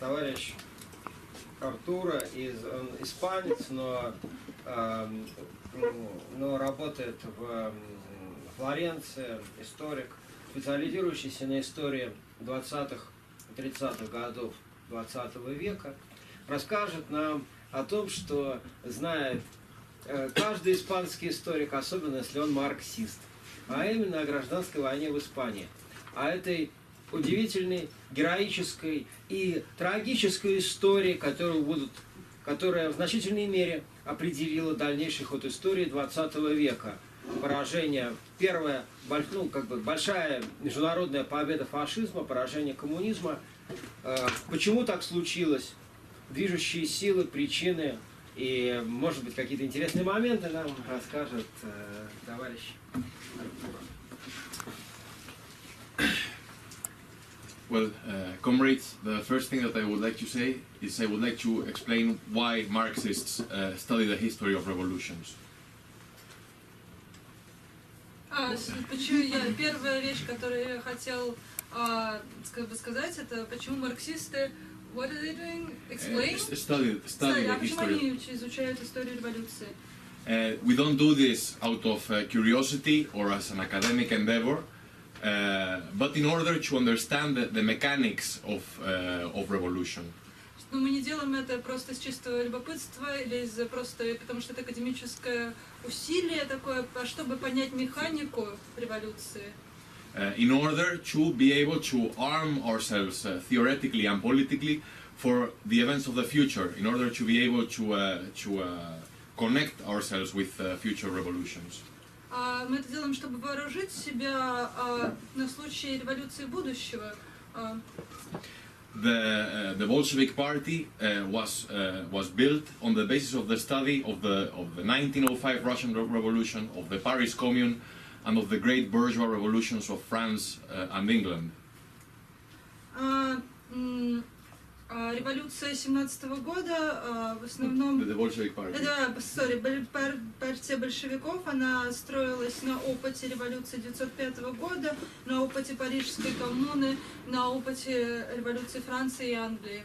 товарищ Артуро, он испанец, но работает в Флоренции, историк, специализирующийся на истории 20-х, 30-х годов 20 века, расскажет нам о том, что знает каждый испанский историк, особенно если он марксист, а именно о гражданской войне в Испании, о этой удивительной, героической и трагической истории, которая в значительной мере определила дальнейший ход истории 20 века. Поражение, первая, большая международная победа фашизма, поражение коммунизма. Почему так случилось? Движущие силы, причины и, может быть, какие-то интересные моменты нам расскажет товарищ Артуро. Well, comrades, the first thing that I would like to say is I would like to explain why Marxists study the history of revolutions. Первая вещь, которую я хотел сказать, это почему марксисты what are they doing? Explain? Study the почему history. они изучают историю революции? We don't do this out of curiosity or as an academic endeavor, but in order to understand the mechanics of revolution. Но мы не делаем это просто из чистого любопытства или потому что это академическое усилие такое, а чтобы понять механику революции. In order to be able to arm ourselves theoretically and politically for the events of the future, in order to be able to connect ourselves with future revolutions. Мы это делаем, чтобы вооружить себя на случай революции будущего. The Bolshevik Party was built on the basis of the study of the 1905 Russian Revolution, of the Paris Commune, and of the great bourgeois revolutions of France and England. Революция 17-го года в основном... The Bolshevik Party. Партия большевиков, она строилась на опыте революции 1905 года, на опыте Парижской коммуны, на опыте революции Франции и Англии.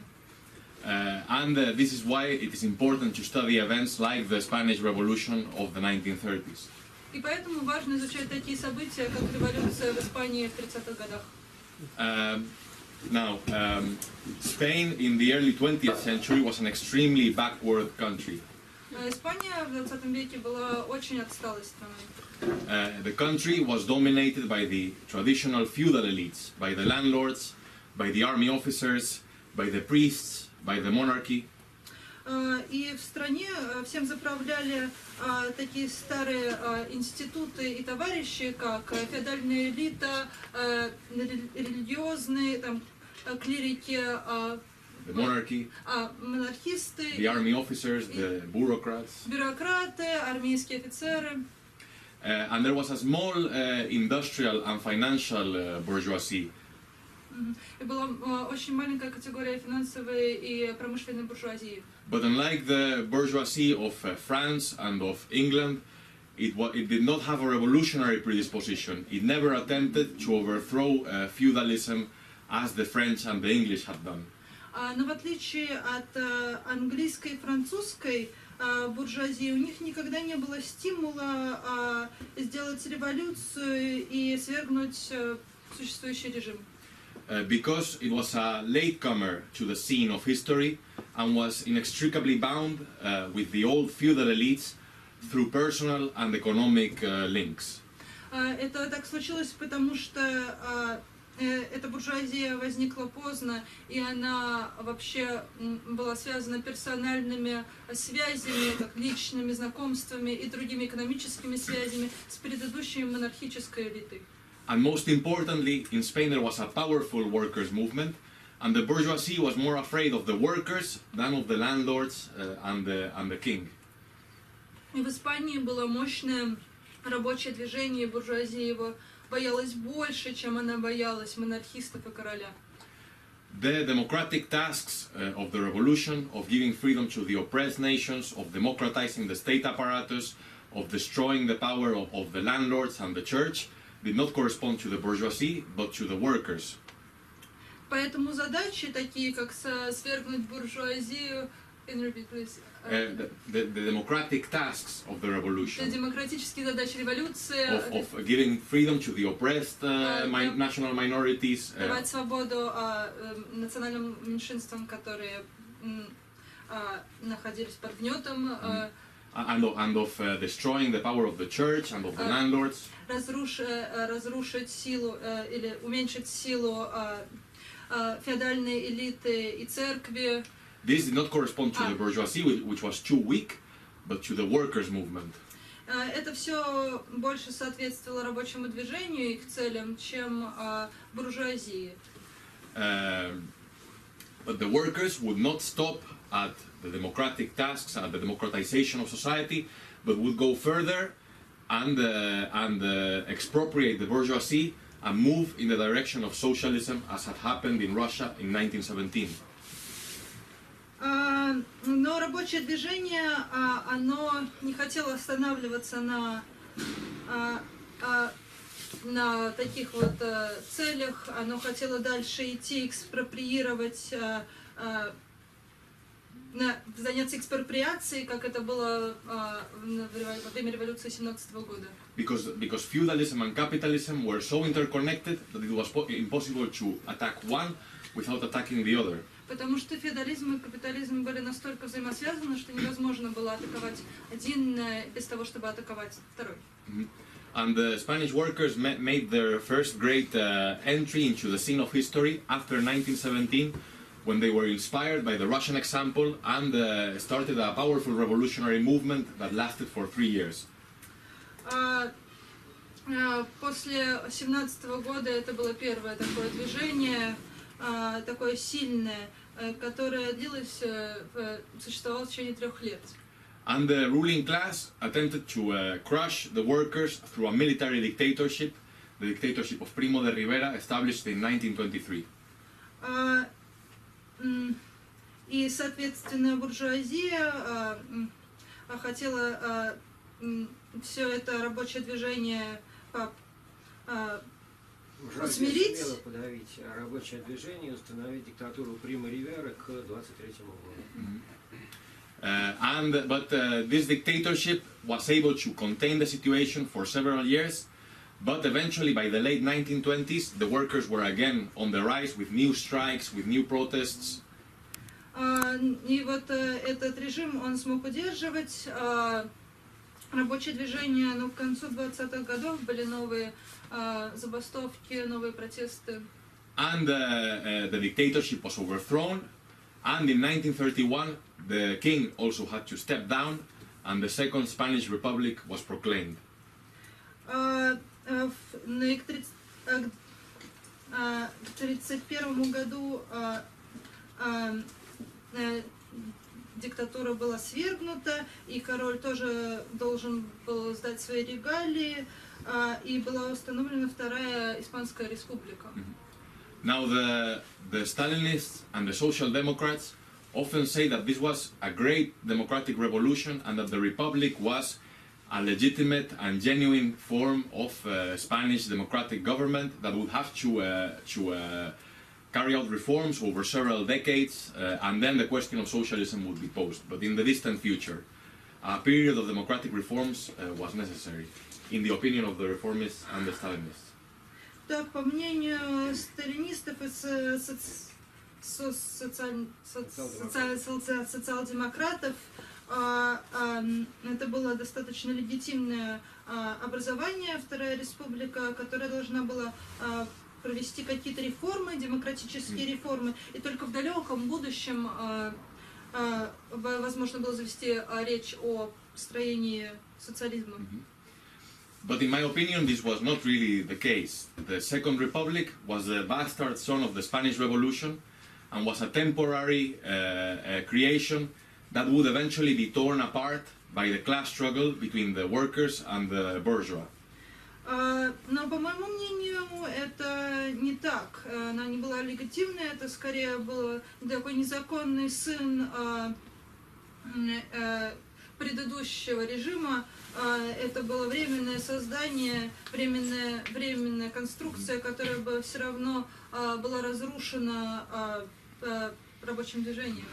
And this is why it is important to study events like the Spanish Revolution of the 1930s. И поэтому важно изучать такие события, как революция в Испании в 30-х годах. Now, Spain in the early 20th century was an extremely backward country. Испания в 20 веке была очень отсталой страной. The country was dominated by the traditional feudal elites, by the landlords, by the army officers, by the priests, by the monarchy. И в стране всем заправляли такие старые институты и товарищи, как феодальная элита, религиозные, там, клирики, the monarchy, монархисты, the army officers, the bureaucrats, бюрократы, армейские офицеры. And there was a small industrial and financial bourgeoisie. И была очень маленькая категория финансовой и промышленной буржуазии. But unlike the bourgeoisie of France and of England, it did not have a revolutionary predisposition. It never attempted to overthrow feudalism as the French and the English had done. Но в отличие от английской и французской буржуазии, у них никогда не было стимула сделать революцию и свергнуть существующий режим. Because it was a latecomer to the scene of history and was inextricably bound with the old feudal elites through personal and economic links. Это так случилось, потому что эта буржуазия возникла поздно, и она вообще была связана персональными связями, как личными знакомствами и другими экономическими связями с предыдущей монархической элитой. And most importantly, in Spain there was a powerful workers' movement, and the bourgeoisie was more afraid of the workers than of the landlords and the king. И в Испании было мощное рабочее движение, и буржуазия его боялась больше, чем она боялась монархистов и короля. The democratic tasks of the revolution, of giving freedom to the oppressed nations, of democratizing the state apparatus, of destroying the power of the landlords and the church, did not correspond to the bourgeoisie, but to the workers. Поэтому задачи такие, как свергнуть буржуазию, the democratic tasks of the revolution, демократические задачи революции, of giving freedom to the oppressed national minorities, давать свободу национальным меньшинствам, которые находились под гнетом, and of destroying the power of the church and of the landlords. Разрушить силу или уменьшить силу феодальной элиты и церкви. This did not correspond to the bourgeoisie, which was too weak, but to the workers' movement. Это все больше соответствовало рабочему движению и их целям, чем буржуазии. But the workers would not stop at the democratic tasks, at the democratization of society, but would go further and expropriate the bourgeoisie and move in the direction of socialism, as had happened in Russia in 1917. Но рабочее движение, оно не хотело останавливаться на таких вот целях, оно хотело дальше идти, экспроприировать, заняться экспроприацией, как это было во время революции 17 года. Because feudalism and capitalism were so interconnected that it was impossible to attack one without attacking the other. Потому что феодализм и капитализм были настолько взаимосвязаны, что невозможно было атаковать один без того, чтобы атаковать второй. And the Spanish workers made their first great entry into the scene of history after 1917, when they were inspired by the Russian example and started a powerful revolutionary movement that lasted for 3 years. После 17 года это было первое такое движение, такое сильное, которое длилось, существовало в течение 3 лет. And the ruling class attempted to crush the workers through a military dictatorship, the dictatorship of Primo de Rivera, established in 1923. И, соответственно, буржуазия хотела все это рабочее движение усмирить. Смело подавить рабочее движение и установить диктатуру Прима Ривера к 23-му году. But this dictatorship was able to contain the situation for several years, but eventually by the late 1920s the workers were again on the rise with new strikes, with new protests. И вот этот режим он смог удерживать. Рабочее движение, но к концу 20-х годов были новые забастовки, новые протесты. And the dictatorship was overthrown, and in 1931 the king also had to step down, and the Second Spanish Republic was proclaimed. К 1931 году диктатура была свергнута, и король тоже должен был сдать свои регалии, и была установлена Вторая Испанская республика. Now the Stalinists and the Social Democrats often say that this was a great democratic revolution and that the republic was a legitimate and genuine form of Spanish democratic government that would have to carry out reforms over several decades, and then the question of socialism would be posed. But in the distant future, a period of democratic reforms was necessary, in the opinion of the reformists and the Stalinists. Да, по мнению сталинистов и социал-демократов, это было достаточно легитимное образование, Вторая республика, которая должна была провести какие-то реформы, демократические реформы, и только в далеком будущем возможно было завести речь о строении социализма. But in my opinion, this was not really the case. The Second Republic was the bastard son of the Spanish Revolution and was a temporary creation that would eventually be torn apart by the class struggle between the workers and the bourgeois. Но, по моему мнению, это не так. Она не была легитимной, это скорее был такой незаконный сын предыдущего режима это было временное создание, временная конструкция, которая бы все равно была разрушена рабочим движением.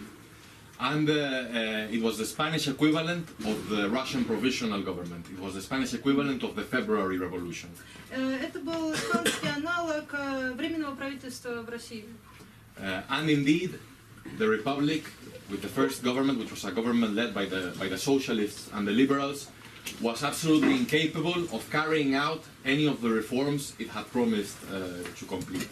And it was the Spanish equivalent of the Russian provisional government. It was the Spanish equivalent of the February Revolution. Это был испанский аналог временного правительства в России. And indeed, the Republic, with the first government, which was a government led by the socialists and the liberals, was absolutely incapable of carrying out any of the reforms it had promised to complete.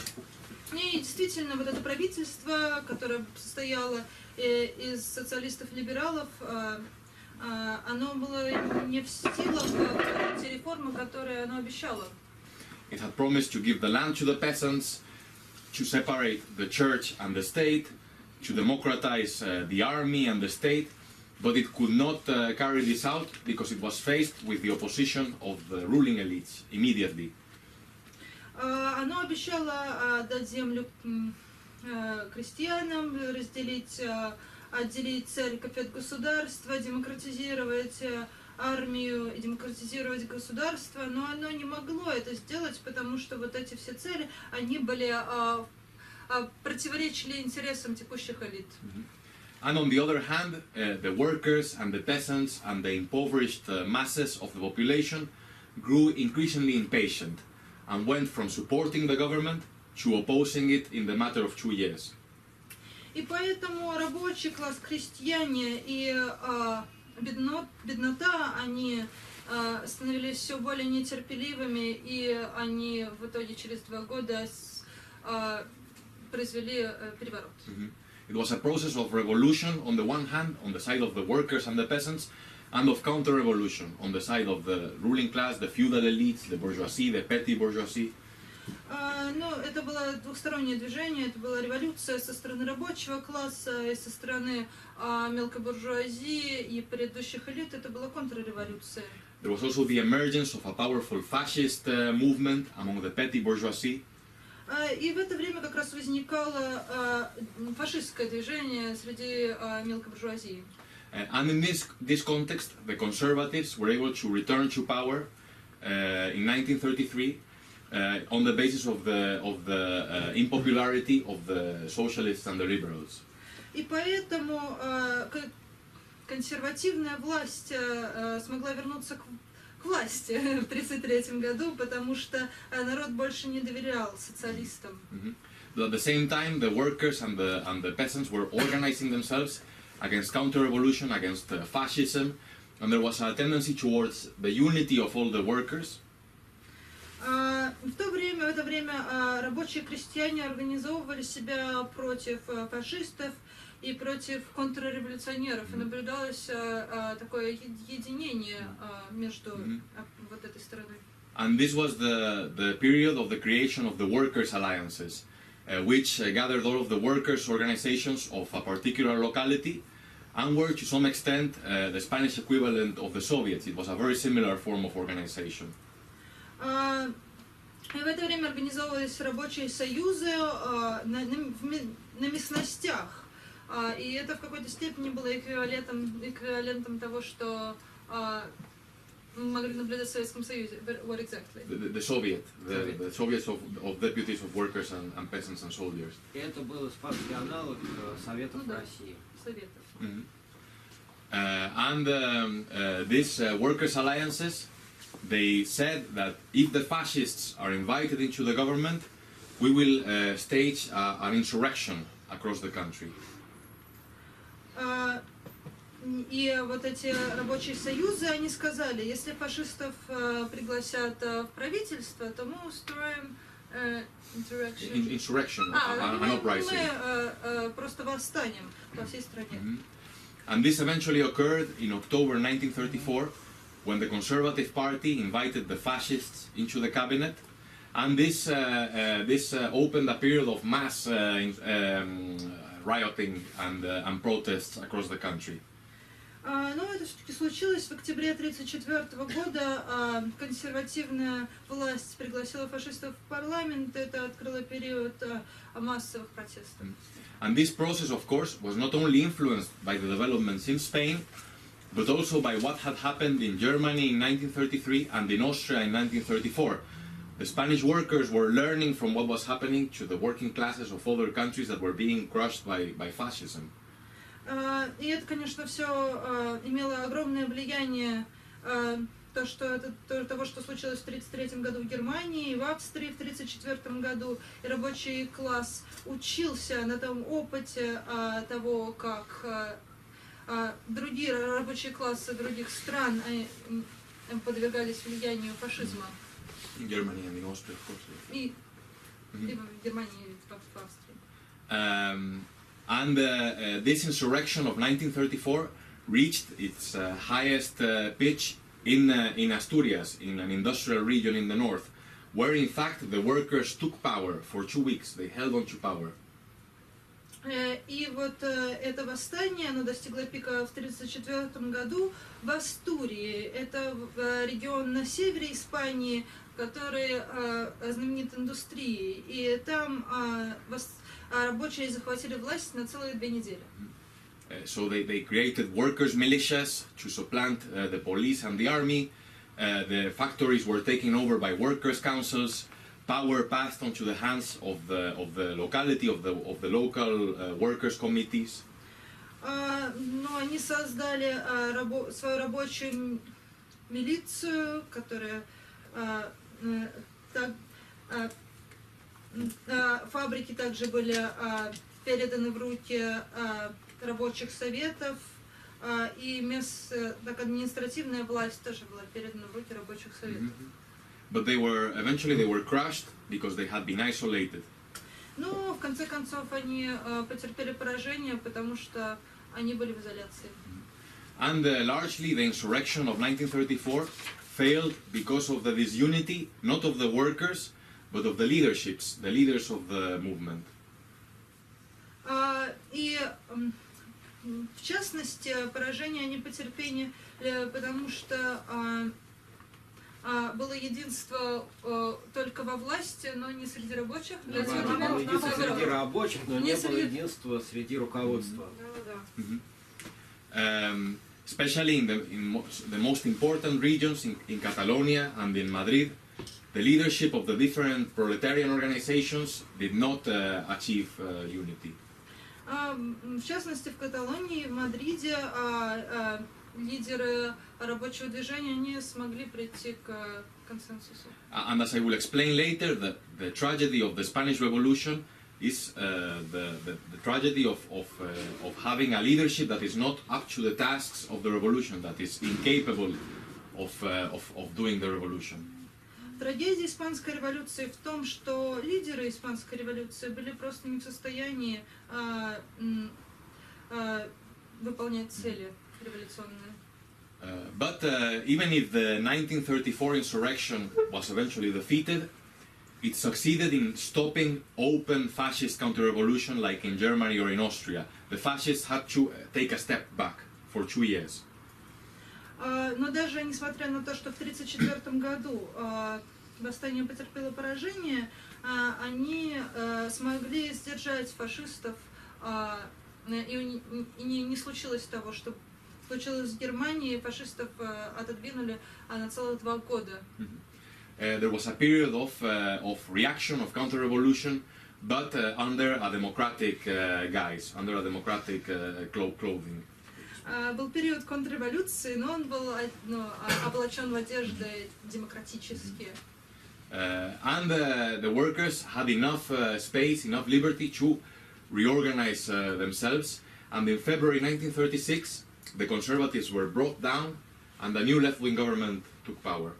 И действительно, вот это правительство, которое состояло из социалистов-либералов, оно было не в силах те реформы, которые оно обещало. It had promised to give the land to the peasants, to separate the church and the state, to democratize the army and the state, but it could not carry this out because it was faced with the opposition of the ruling elites immediately. Оно обещало отдать землю крестьянам, отделить церковь от государства, демократизировать армию и демократизировать государство, но оно не могло это сделать, потому что вот эти все цели, они были противоречили интересам текущих элит. And on the other hand, the workers and the peasants and the impoverished masses of the population grew increasingly impatient and went from supporting the government to opposing it in the matter of 2 years. И поэтому рабочий класс, крестьяне и беднота, они становились все более нетерпеливыми, и они в итоге через 2 года произвели переворот. It was a process of revolution on the one hand, on the side of the workers and the peasants, and of counter-revolution on the side of the ruling class, the feudal elites, the bourgeoisie, the petty bourgeoisie. Ну, это было двухстороннее движение, это была революция со стороны рабочего класса и со стороны мелкой буржуазии и предыдущих элит, это была контрреволюция. There was also the emergence of a powerful fascist movement among the petty bourgeoisie. И в это время как раз возникало фашистское движение среди мелкой буржуазии. And in this context, the conservatives were able to return to power in 1933 on the basis of the impopularity of the socialists and the liberals. И поэтому консервативная власть смогла вернуться к власти в 1933 году, потому что народ больше не доверял социалистам. At the same time, the workers and the peasants were organizing themselves against counter-revolution, against fascism, and there was a tendency towards the unity of all the workers. В это время рабочие крестьяне организовывали себя против фашистов и против контрреволюционеров, и наблюдалось такое единение между вот этой стороной. And this was the period of the creation of the workers' alliances, which gathered all of the workers' organizations of a particular locality and were to some extent the Spanish equivalent of the Soviets. It was a very similar form of organization. И в это время организовывались рабочие союзы на местностях. И это в какой-то степени было эквивалентом того, что мы могли наблюдать в Советском Союзе. What exactly? The Soviets of deputies of workers and peasants and soldiers. И это был испанский аналог Советов в России. Советов. And these workers' alliances, they said that if the fascists are invited into the government, we will stage an insurrection across the country. И вот эти рабочие союзы, они сказали, если фашистов пригласят в правительство, то мы устроим Insurrection, an uprising. Мы просто восстанем по всей стране. And this eventually occurred in October 1934, when the Conservative Party invited the fascists into the cabinet, and this opened a period of mass rioting and protests across the country. Но это все-таки случилось в октябре 1934 года. Консервативная власть пригласила фашистов в парламент. Это открыло период массовых протестов. And this process, of course, was not only influenced by the developments in Spain, but also by what had happened in Germany in 1933 and in Austria in 1934. The Spanish workers were learning from what was happening to the working classes of other countries that were being crushed by fascism. И это, конечно, все имело огромное влияние, того, что случилось в 1933 году в Германии, и в Австрии в 1934 году. И рабочий класс учился на том опыте того, как другие рабочие классы других стран подвергались влиянию фашизма. In Germany and in Austria, of course. И в Германии, и в Австрии. And this insurrection of 1934 reached its highest pitch in Asturias, in an industrial region in the north, where in fact the workers took power for 2 weeks. They held on to power. И вот это восстание, оно достигло пика в 1934 году в Астурии. Это регион на севере Испании, который знаменит индустрией. И там рабочие захватили власть на целые 2 недели. So they created workers' militias to supplant the police and the army. The factories were taken over by workers' councils. Power passed on to the hands of the locality, of the local workers' committees. Но они создали свою рабочую милицию, которая фабрики также были переданы в руки рабочих советов, и административная власть тоже была передана в руки рабочих советов. But eventually they were crushed because they had been isolated. Но в конце концов они потерпели поражение, потому что они были в изоляции. And largely the insurrection of 1934 failed because of the disunity, not of the workers, but of the leaderships, the leaders of the movement. И в частности поражение они потерпели, потому что было единство только во власти, но не среди рабочих. Было единство среди рабочих, но не было единства среди руководства. Especially in the most important regions in Catalonia and in Madrid, the leadership of the different proletarian organizations did not achieve unity. В частности, в Каталонии и в Мадриде лидеры рабочего движения не смогли прийти к консенсусу. And as I will explain later, the tragedy of the Spanish Revolution is the tragedy of having a leadership that is not up to the tasks of the revolution, that is incapable of doing the revolution. Трагедия Испанской революции в том, что лидеры Испанской революции были просто не в состоянии выполнять цели революционные. But even if the 1934 insurrection was eventually defeated, it succeeded in stopping open fascist counter-revolution like in Germany or in Austria. The fascists had to take a step back for 2 years. Но даже несмотря на то, что в 1934 году восстание потерпело поражение, они смогли сдержать фашистов, и не случилось того, что случилось в Германии, фашистов отодвинули на целых 2 года. There was a period of reaction, of counter-revolution, but under a democratic guise, under a democratic clothing. Был период контрреволюции, но он был облачен в одежды демократические. And the workers had enough space, enough liberty to reorganize themselves. And in February 1936, the conservatives were brought down, and the new left-wing government took power.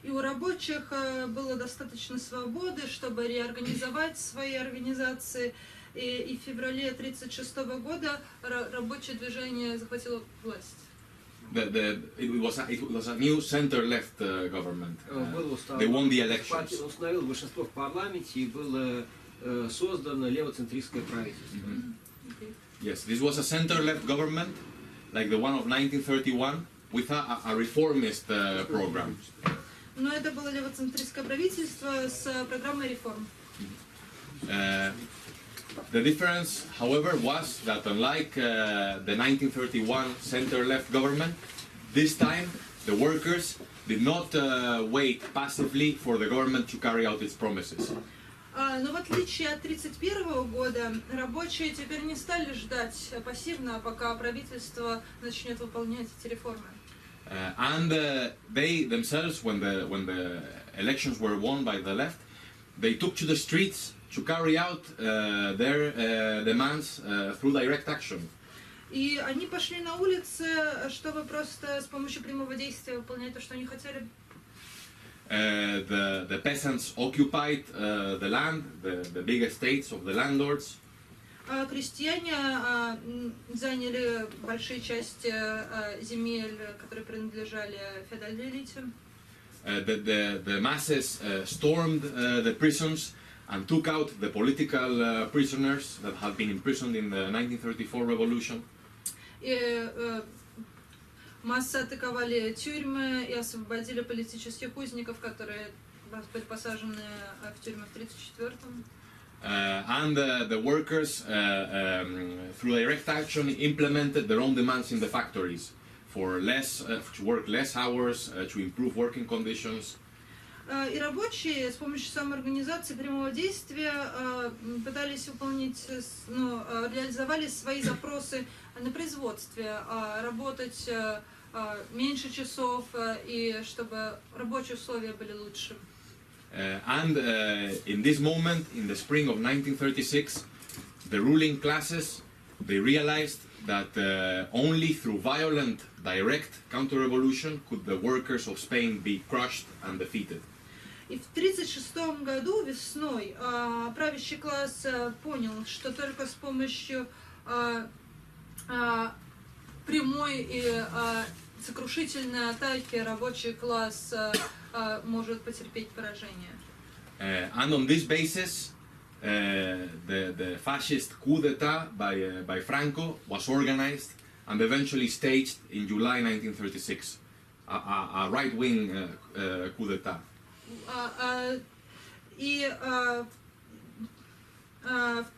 И у рабочих было достаточно свободы, чтобы реорганизовать свои организации. И в феврале 1936 года рабочее движение захватило власть. It was a new center-left government. They won the elections. Установил большинство в парламенте и было создано левоцентристское правительство. Yes, this was a center-left government, like the one of 1931, with a reformist program. Но это было левоцентристское правительство с программой реформ. The difference, however, was that unlike the 1931 center-left government, this time the workers did not wait passively for the government to carry out its promises. Но в отличие от 1931 года, рабочие теперь не стали ждать пассивно, пока правительство начнет выполнять эти реформы. And they themselves, when the elections were won by the left, they took to the streets to carry out their demands through direct action. И они пошли на улицы, чтобы просто с помощью прямого действия выполнять то, что они хотели. The peasants occupied the land, the big estates of the landlords. Крестьяне заняли большие части земель, которые принадлежали феодальной элите. The masses stormed the prisons and took out the political prisoners that had been imprisoned in the 1934 revolution. И массы атаковали тюрьмы и освободили политических узников, которые были посажены в тюрьмы в 1934-м. And the workers, through direct action, implemented their own demands in the factories for to work less hours, to improve working conditions. И рабочие с помощью самоорганизации прямого действия пытались выполнить, реализовали свои запросы на производстве, работать меньше часов и чтобы рабочие условия были лучше. And in this moment, in the spring of 1936, the ruling classes, they realized that only through violent, direct counter-revolution could the workers of Spain be crushed and defeated. И в 1936 году весной правящий класс понял, что только с помощью прямой и сокрушительной атаки рабочий класс может потерпеть поражение. And on this basis, the fascist coup d'etat by Franco was organized and eventually staged in July 1936, a right-wing coup d'etat. И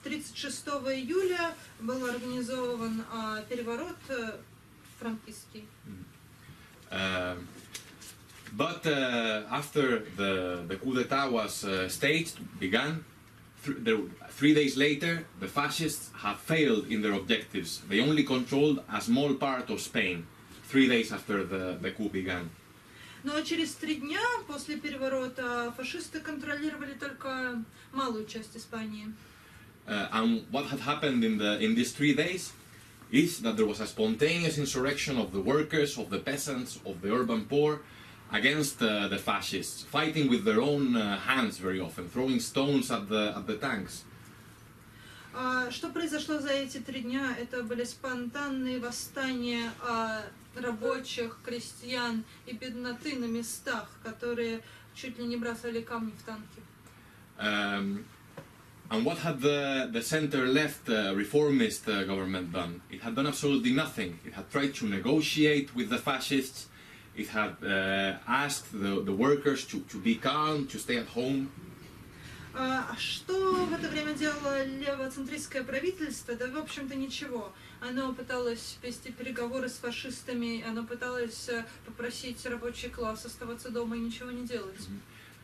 36 июля был организован переворот франкистский. But after the coup d'etat was began, 3 days later, the fascists have failed in their objectives. They only controlled a small part of Spain, 3 days after the coup began. Но через 3 дня после переворота фашисты контролировали только малую часть Испании. And what had happened in these 3 days is that there was a spontaneous insurrection of the workers, of the peasants, of the urban poor against the fascists, fighting with their own hands very often, throwing stones at the tanks. Что произошло за эти 3 дня? Это были спонтанные восстания рабочих, крестьян и бедноты на местах, которые чуть ли не бросали камни в танки. And what had the center-left reformist government done? It had done absolutely nothing. It had tried to negotiate with the fascists. It had asked the workers to be calm, to stay at home. Что в это время делало левоцентристское правительство? Да, в общем-то, ничего. Оно пыталось вести переговоры с фашистами, оно пыталось попросить рабочий класс оставаться дома и ничего не делать.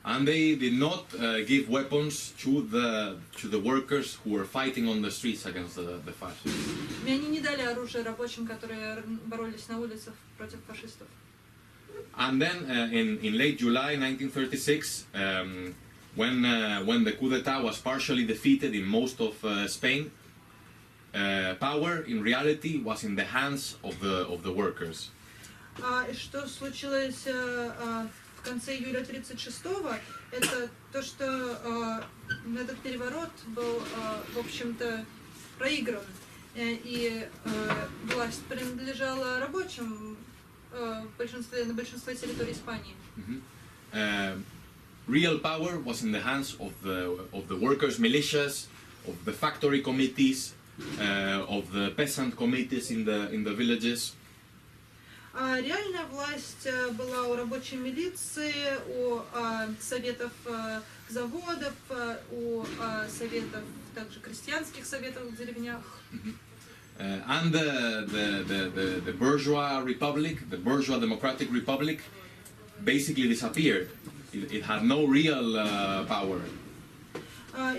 And they did not give weapons to the workers who were fighting on the streets against the fascists. И они не дали оружие рабочим, которые боролись на улицах против фашистов. And then in late July 1936, when the coup d'etat was partially defeated in most of Spain, power in reality was in the hands of the workers. И что случилось в конце июля 1936-го, это то, что этот переворот был, в общем-то, проигран. И власть принадлежала рабочим на большинстве территорий Испании. Real power was in the hands of the workers' militias, of the factory committees, of the peasant committees in the villages. А реальная власть была у рабочей милиции, у советов заводов, у советов, также крестьянских советов в деревнях. And the bourgeois republic, the bourgeois democratic republic, basically disappeared. It had no real power.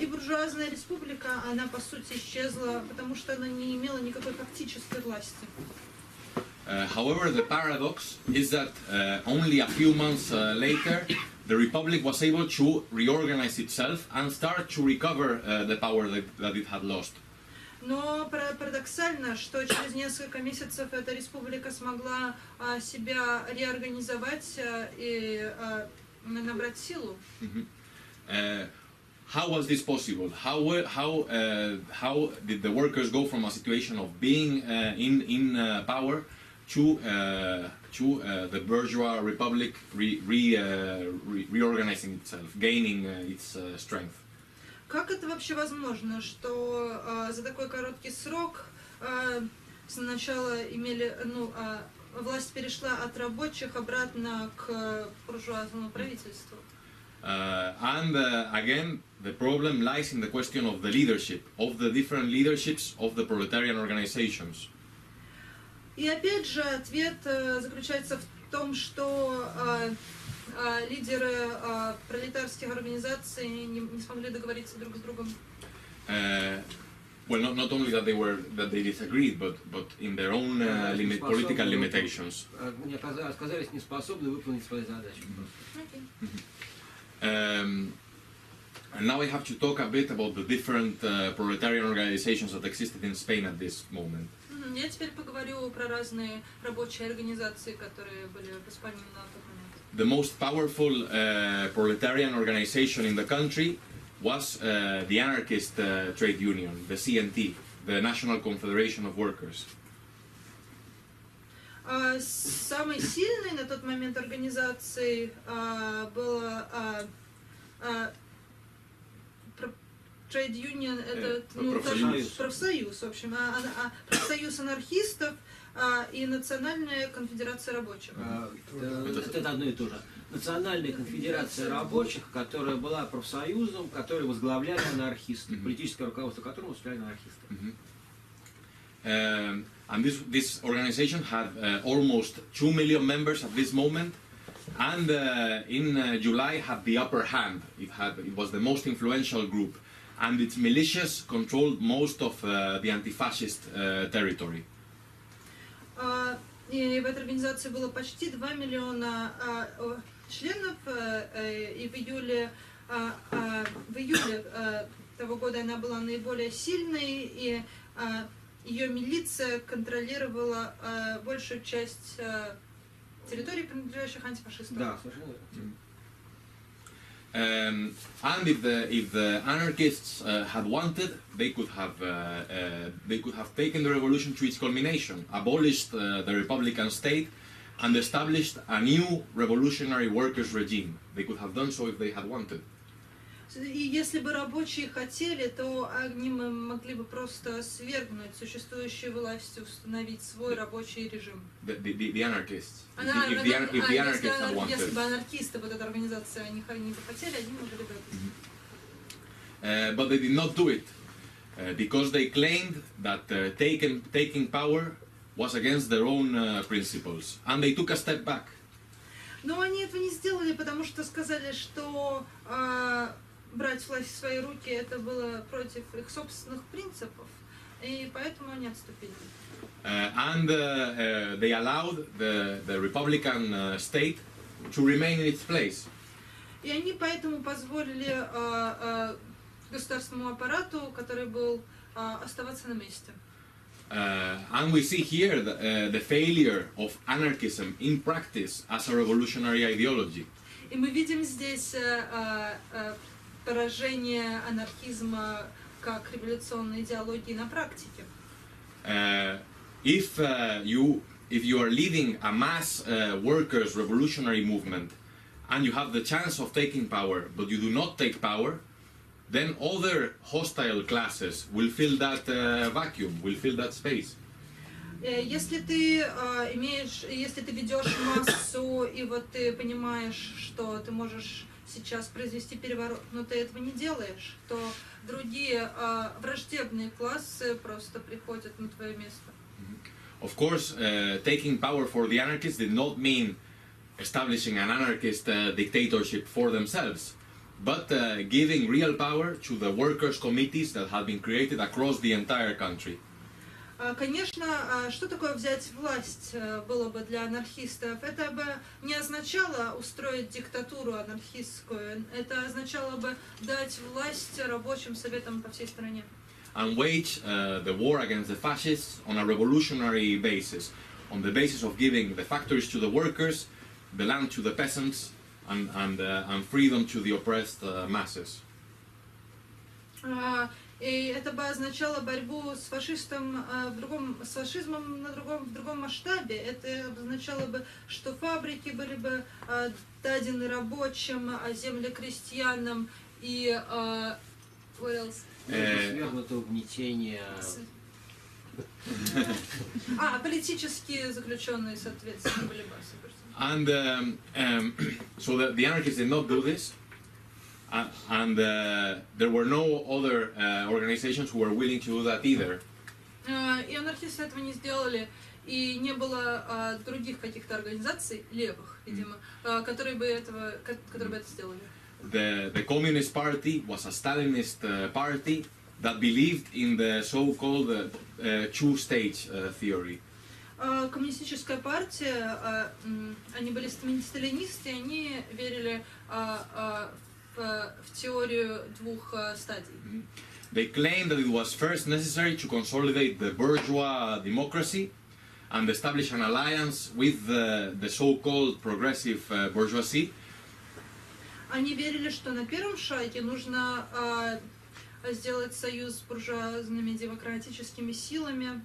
И буржуазная республика, она по сути исчезла, потому что она не имела никакой фактической власти. However, the paradox is that only a few months later, the republic was able to reorganize itself and start to recover the power that it had lost. Но парадоксально, что через несколько месяцев эта республика смогла себя реорганизовать и набрать силу. How was this possible? How did the workers go from a situation of being in power to the bourgeois republic reorganizing itself, gaining its strength? Как это вообще возможно, что за такой короткий срок сначала власть перешла от рабочих обратно к буржуазному правительству? Again, the problem lies in the question of the leadership, of the different leaderships of the proletarian organizations. И опять же ответ заключается в том, что лидеры пролетарских организаций не смогли договориться друг с другом. Well, not only that they disagreed, but in their own political limitations. Они оказались неспособны выполнить свои задачи. And now I have to talk a bit about the different proletarian organizations that existed in Spain at this moment. Я теперь поговорю про разные рабочие организации, которые были в Испании на тот момент. The most powerful proletarian organization in the country was the anarchist trade union, the CNT, the National Confederation of Workers. Самой сильной на тот момент организацией была Trade Union, это профсоюз, в общем, профсоюз анархистов и Национальная конфедерация рабочих. Это одно и то же. Национальная конфедерация рабочих, которая была профсоюзом, который возглавляли анархисты, политическое руководство которого возглавляли анархисты. And this organization had almost 2 million members at this moment, and in July had the upper hand. It was the most influential group, and its militias controlled most of the anti-fascist territory. И в этой организации было почти 2 миллиона членов, и в июле того года она была наиболее сильной, и ее милиция контролировала большую часть территорий, принадлежащих антифашистам. Да, совершенно верно. And if the anarchists had wanted, they could have taken the revolution to its culmination, abolished the republican state, and established a new revolutionary workers regime. They could have done so if they had wanted. И если бы рабочие хотели, то они могли бы просто свергнуть существующую власть и установить свой рабочий режим. The anarchists. If the anarchists had wanted. Если бы анархисты, вот эта организация, они бы хотели, они могли бы это. But they did not do it because they claimed that taking power was against their own principles, and they took a step back. Но они этого не сделали, потому что сказали, что брать власть в свои руки это было против их собственных принципов, и поэтому они отступили. And they allowed the republican state to remain in its place. И они поэтому позволили государственному аппарату, который был, оставаться на месте. And we see here the failure of anarchism in practice as a revolutionary ideology. И мы видим здесь поражение анархизма как революционной идеологии на практике. If you are leading a mass workers' revolutionary movement and you have the chance of taking power, but you do not take power, then other hostile classes will fill that vacuum, will fill that space. Если ты если ты ведешь массу, и вот ты понимаешь, что ты можешь сейчас произвести переворот, но ты этого не делаешь, то другие враждебные классы просто приходят на твое место. Of course, taking power for the anarchists did not mean establishing an anarchist dictatorship for themselves, but giving real power to the workers' committees that had been created across the entire country. Конечно, что такое взять власть было бы для анархистов? Это бы не означало устроить диктатуру анархистскую, это означало бы дать власть рабочим советам по всей стране. And wage the war against the fascists on a revolutionary basis, on the basis of giving the factories to the workers, the land to the peasants, and freedom to the oppressed masses. И это бы означало борьбу с фашизмом в другом масштабе. Это означало бы, что фабрики были бы дадены рабочим, земли крестьянам и свергнуто угнетение. Политические заключенные, соответственно, были бы освобождены. And so the anarchists did not do this. And there were no other organizations who were willing to do that either. И анархисты этого не сделали, и не было других каких-то организаций левых, видимо, которые бы это сделали. The Communist Party was a Stalinist party that believed in the so-called two-stage theory. Коммунистическая партия, они были сталинисты, они верили в теорию двух стадий. They claimed that it was first necessary to consolidate the bourgeois democracy and establish an alliance with the so-called progressive bourgeoisie. Они верили, что на первом шаге нужно сделать союз с буржуазными демократическими силами.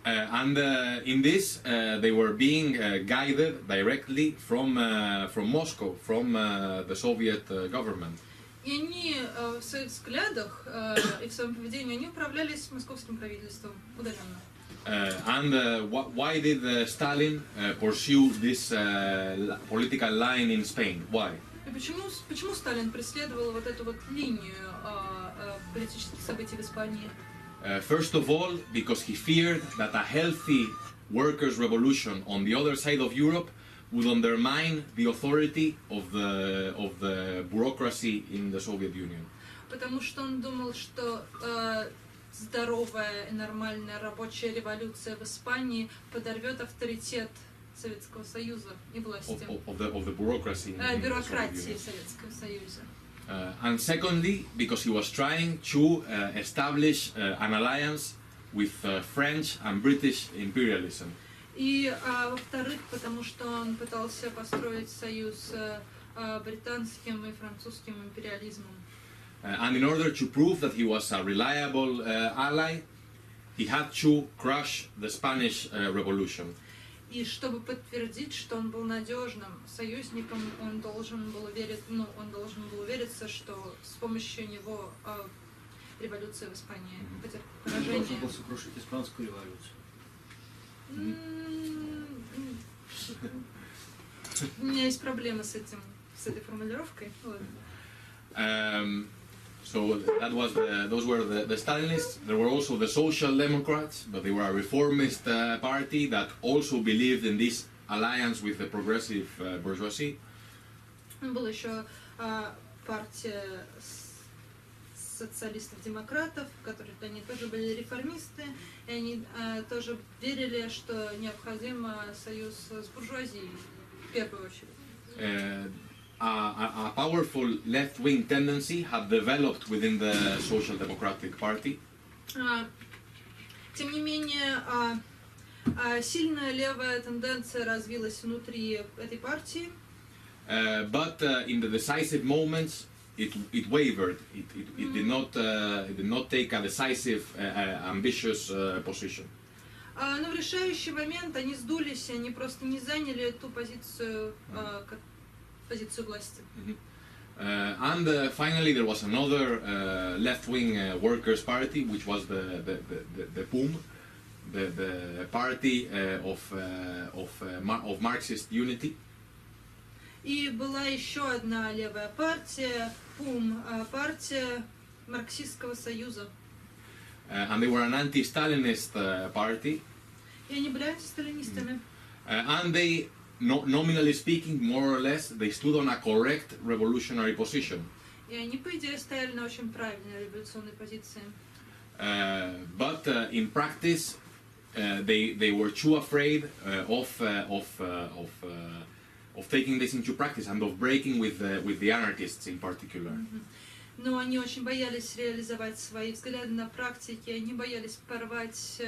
And in this, they were being guided directly from Moscow, from the Soviet government. И они в своих взглядах и в своем поведении они управлялись московским правительством удаленно. And why did Stalin pursue this political line in Spain? Why? И почему Сталин преследовал вот эту вот линию политических событий в Испании? First of all, because he feared that a healthy workers' revolution on the other side of Europe would undermine the authority of the bureaucracy in the Soviet Union. Потому что он думал, что здоровая и нормальная рабочая революция в Испании подорвет авторитет Советского Союза и власти. Of the bureaucracy. Бюрократии в Советском Союзе. And secondly, because he was trying to establish an alliance with French and British imperialism. И во-вторых, потому что он пытался построить союз с британским и французским империализмом. And in order to prove that he was a reliable ally, he had to crush the Spanish Revolution. И чтобы подтвердить, что он был надежным союзником, он должен был увериться, что с помощью него революция в Испании потерпит поражение. Он должен был сокрушить Испанскую революцию. У меня есть проблемы с этой формулировкой. So those were the Stalinists. There were also the Social Democrats, but they were a reformist party that also believed in this alliance with the progressive bourgeoisie. Была еще партия социалистов-демократов, которые они тоже были реформисты, и они тоже верили, что необходим союз с буржуазией в первую очередь. A powerful left-wing tendency had developed within the Social Democratic Party. Тем не менее, сильная левая тенденция развилась внутри этой партии. But in the decisive moments, it wavered. It did not take a decisive, ambitious position. Но в решающий момент они сдулись, они просто не заняли ту позицию власти. And finally, there was another left-wing workers' party, which was the ПОУМ, the party of Marxist unity. И была еще одна левая партия, ПОУМ, партия Марксистского союза. And they were an anti-Stalinist party. И они были антисталинистами. And they, nominally speaking, more or less, they stood on a correct revolutionary position. И они, по идее, стояли на очень правильной революционной позиции. But in practice, they were too afraid of taking this into practice and of breaking with the anarchists in particular. Но они очень боялись реализовать свои взгляды на практике, они боялись порвать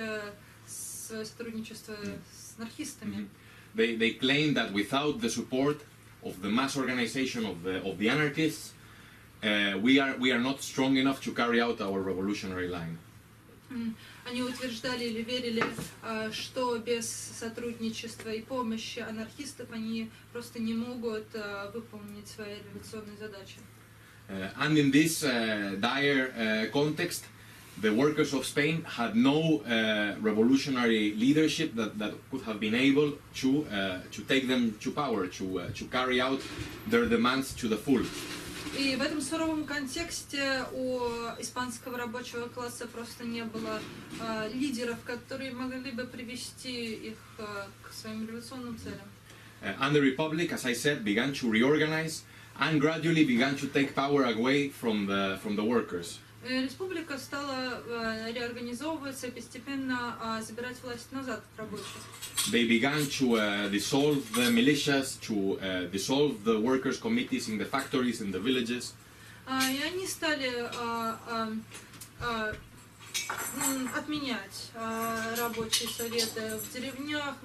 сотрудничество с анархистами. They claimed that without the support of the mass organization of the anarchists, we are not strong enough to carry out our revolutionary line. Они утверждали или верили, что без сотрудничества и помощи анархистов они просто не могут выполнить свои революционные задачи. And in this dire context, the workers of Spain had no revolutionary leadership that could have been able to take them to power, to carry out their demands to the full. И в этом суровом контексте у испанского рабочего класса просто не было лидеров, которые могли бы привести их к своим революционным целям. And the Republic, as I said, began to reorganize and gradually began to take power away from the workers. Республика стала реорганизовываться и постепенно забирать власть назад от рабочих. They began to dissolve the militias, to dissolve the workers' committees in the factories, in the villages. И они стали отменять рабочие советы в деревнях,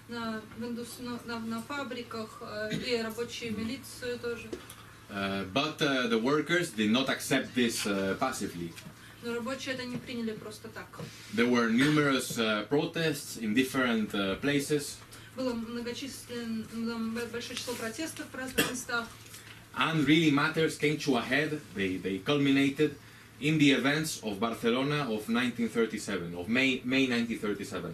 на фабриках и рабочие милицию тоже. But the workers did not accept this passively. Но рабочие это не приняли просто так. There were numerous protests in different places. Было большое число протестов в разных местах. And really matters came to a head. They culminated in the events of Barcelona of 1937, of May 1937.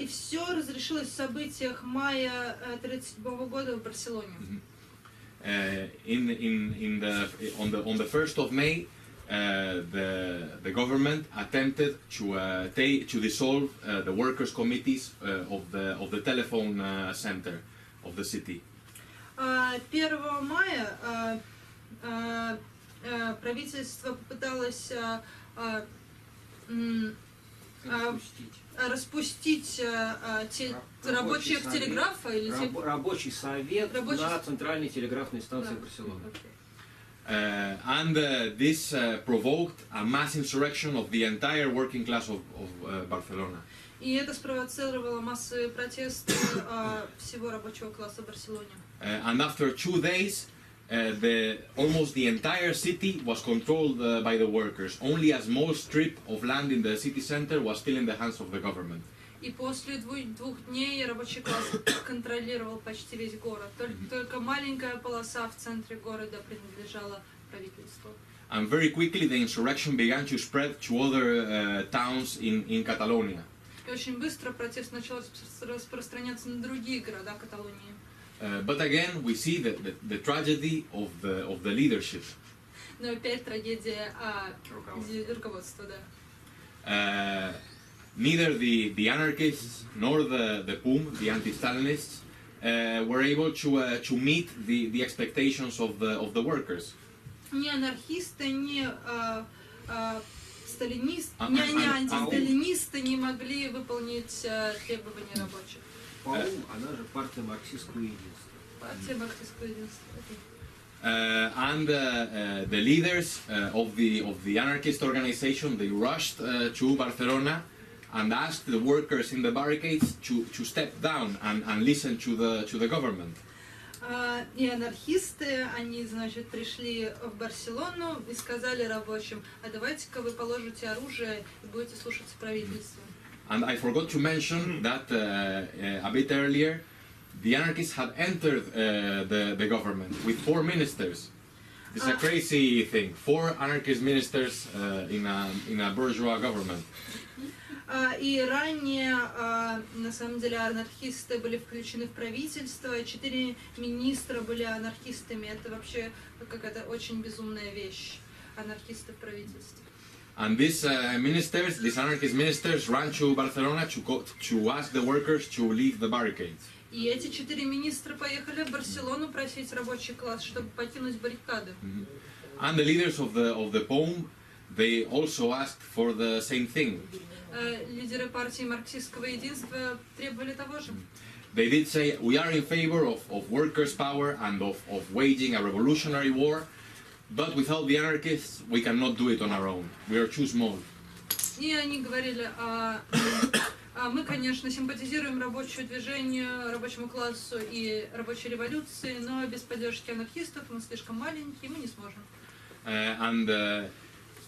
И все разрешилось в событиях мая 1937 года в Барселоне. On the 1st of May, the government attempted to dissolve the workers' committees of the telephone center of the city. 1 мая правительство попыталось распустить рабочих телеграфа или рабочий совет на центральной телеграфной станции Барселоны. And this provoked a mass insurrection of the entire working class of Barcelona. И это спровоцировало массовые протесты всего рабочего класса в Барселоне. And after 2 days, almost the entire city was controlled by the workers. Only a small strip of land in the city center was still in the hands of the government. И после 2 дней рабочий класс контролировал почти весь город. Только маленькая полоса в центре города принадлежала правительству. And very quickly the insurrection began to spread to other towns in Catalonia. И очень быстро протест начал распространяться на другие города Каталонии. But again, we see the tragedy of the leadership. Но опять трагедия руководства, да. Neither the anarchists nor the ПОУМ, the anti-Stalinists, were able to meet the expectations of the workers. Ни анархисты, ни антисталинисты не могли выполнить требования рабочих. ПОУМ, она же партия марксистского единства. Партия марксистского единства. And the leaders of the anarchist organization, they rushed to Barcelona and asked the workers in the barricades to step down and listen to the government. И анархисты, они, значит, пришли в Барселону и сказали рабочим: а давайте-ка вы положите оружие и будете слушаться правительства. And I forgot to mention that a bit earlier, the anarchists had entered the government with 4 ministers. It's a crazy thing. 4 anarchist ministers in a bourgeois government. И ранее, на самом деле, анархисты были включены в правительство, 4 министра были анархистами. Это вообще какая-то очень безумная вещь, анархисты в правительстве. And these ministers, these anarchist ministers, ran to Barcelona to ask the workers to leave the barricades. И эти 4 министра поехали в Барселону просить рабочий класс, чтобы покинуть баррикады. And the leaders of the POUM, they also asked for the same thing. Лидеры партии марксистского единства требовали того же. They did say, we are in favor of workers' power and of waging a revolutionary war, but without the anarchists, we cannot do it on our own. We are too small. И они говорили, мы, конечно, симпатизируем рабочему движению, рабочему классу и рабочей революции, но без поддержки анархистов мы слишком маленькие, мы не сможем.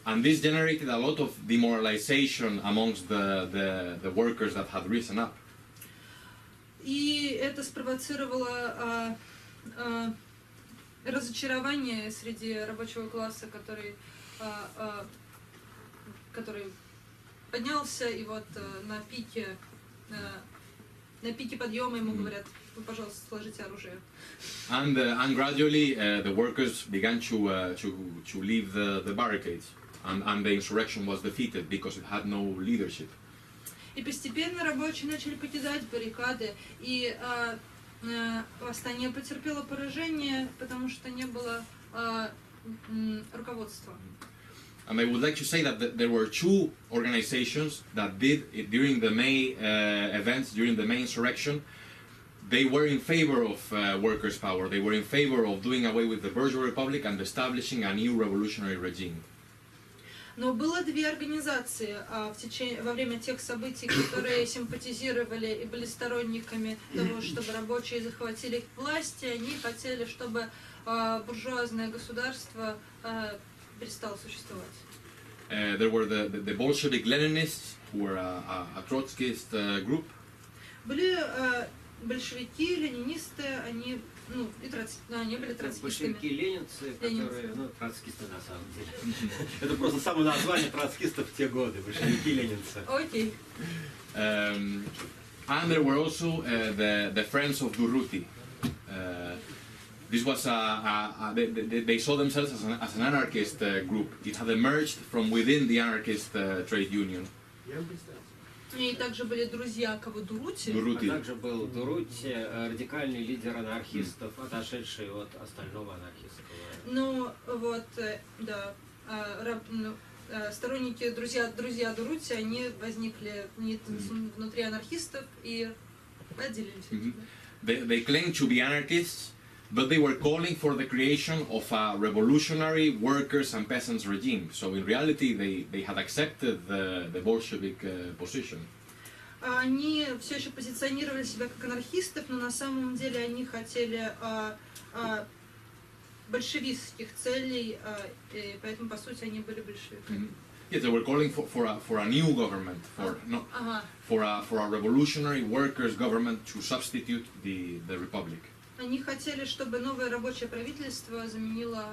And this generated a lot of demoralization amongst the workers that had risen up. И это спровоцировало разочарование среди рабочего класса, который поднялся, и вот на пике подъема ему говорят: вы, пожалуйста, сложите оружие. And gradually the workers began to leave the barricades. And the insurrection was defeated because it had no leadership. И постепенно рабочие начали покидать баррикады, и восстание потерпело поражение, потому что не было руководства. And I would like to say that there were 2 organizations that did it during the May events, during the May insurrection. They were in favor of workers' power. They were in favor of doing away with the bourgeois republic and establishing a new revolutionary regime. Но было 2 организации во время тех событий, которые симпатизировали и были сторонниками того, чтобы рабочие захватили власть, и они хотели, чтобы буржуазное государство перестало существовать. There were the Bolshevik Leninists, who were a Trotskyist group. Были большевики, ленинисты, они они были троцкистами. Большевики, ленинцы, которые, троцкисты на самом деле. Это просто само название троцкистов в те годы, большевики, ленинцы. Окей. And there were also the Friends of Durruti. This was they saw themselves as an anarchist group. It had emerged from within the anarchist trade union. И также были друзья Durruti. А также был Durruti, радикальный лидер анархистов, отошедший от остального анархистского. Ну вот, да, сторонники, друзья Durruti, они возникли внутри анархистов и отделились. They claimed to be anarchists, but they were calling for the creation of a revolutionary workers and peasants regime. So in reality, they had accepted the Bolshevik position. Они все еще позиционировали себя как анархистов, но на самом деле они хотели большевистских целей, и поэтому по сути они были большевиками. Yes, they were calling for a new government, for a revolutionary workers' government to substitute the republic. Они хотели, чтобы новое рабочее правительство заменило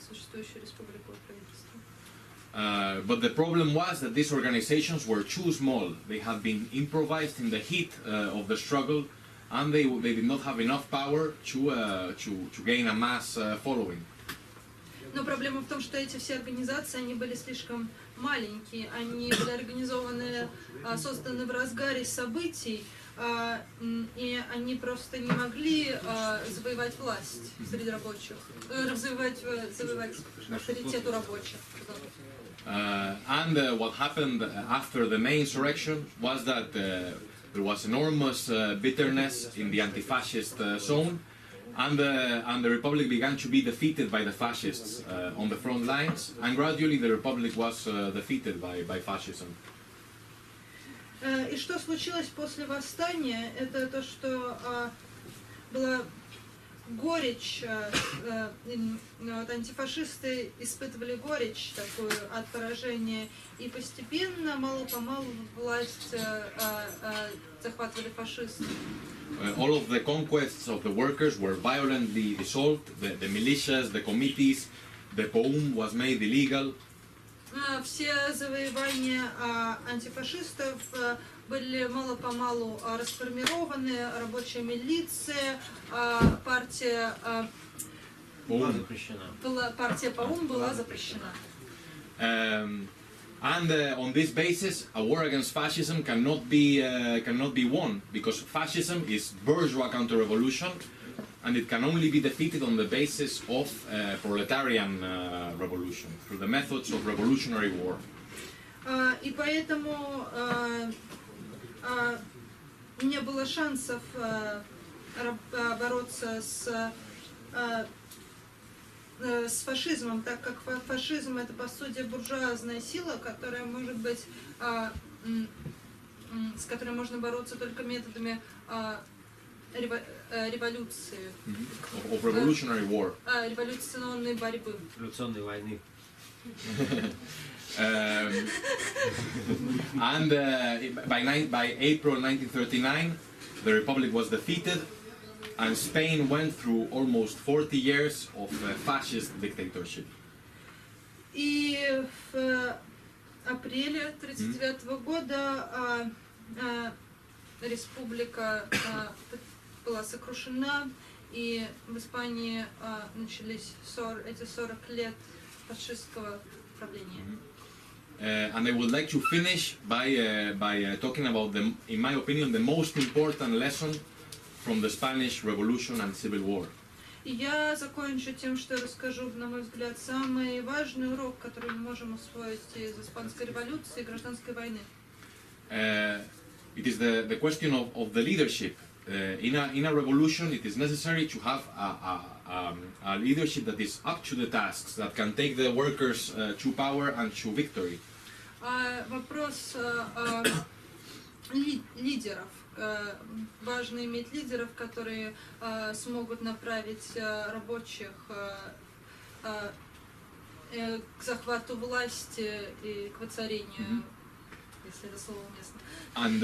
существующую республику правительства. But the problem was that these organizations were too small. They had been improvised in the heat of the struggle, and they did not have enough power to gain a mass following. Но проблема в том, что эти все организации, они были слишком маленькие, они были организованы, созданы в разгаре событий, и они просто не могли завоевать власть среди рабочих, завоевать авторитет у рабочих. And what happened after the May insurrection was that there was enormous bitterness in the anti-fascist zone, and the republic began to be defeated by the fascists on the front lines, and gradually the republic was defeated by fascism. И что случилось после восстания, это то, что было горечь, вот, антифашисты испытывали горечь такую от поражения, и постепенно, мало-помалу, власть захватывали фашисты. All of the conquests of the workers were violently dissolved, the militias, the committees, the POUM was made illegal. Все завоевания антифашистов были мало-помалу расформированы, рабочая милиция, партия Была запрещена. партия ПОУМ была запрещена. And on this basis, a war against fascism cannot be won, because fascism is bourgeois counter-revolution, and it can only be defeated on the basis of proletarian revolution, through the methods of revolutionary war. И поэтому не было шансов бороться с фашизмом, так как фашизм это по сути буржуазная сила, которая может быть, с которой можно бороться только методами революции, Of revolutionary war. Революционной борьбы. Революционной войны. And by April 1939, the Republic was defeated, and Spain went through almost 40 years of fascist dictatorship. И в апреле 1939 года республика была сокрушена, и в Испании начались эти 40 лет фашистского правления. And I would like to finish by talking about, in my opinion, the most important lesson from the Spanish Revolution and Civil War. И я закончу тем, что расскажу, на мой взгляд, самый важный урок, который мы можем усвоить из Испанской революции и Гражданской войны. It is the question of the leadership. In a revolution, it is necessary to have a leadership that is up to the tasks, that can take the workers to power and to victory. Вопрос лидеров. Важно иметь лидеров, которые смогут направить рабочих к захвату власти и к воцарению, если это слово уместно. And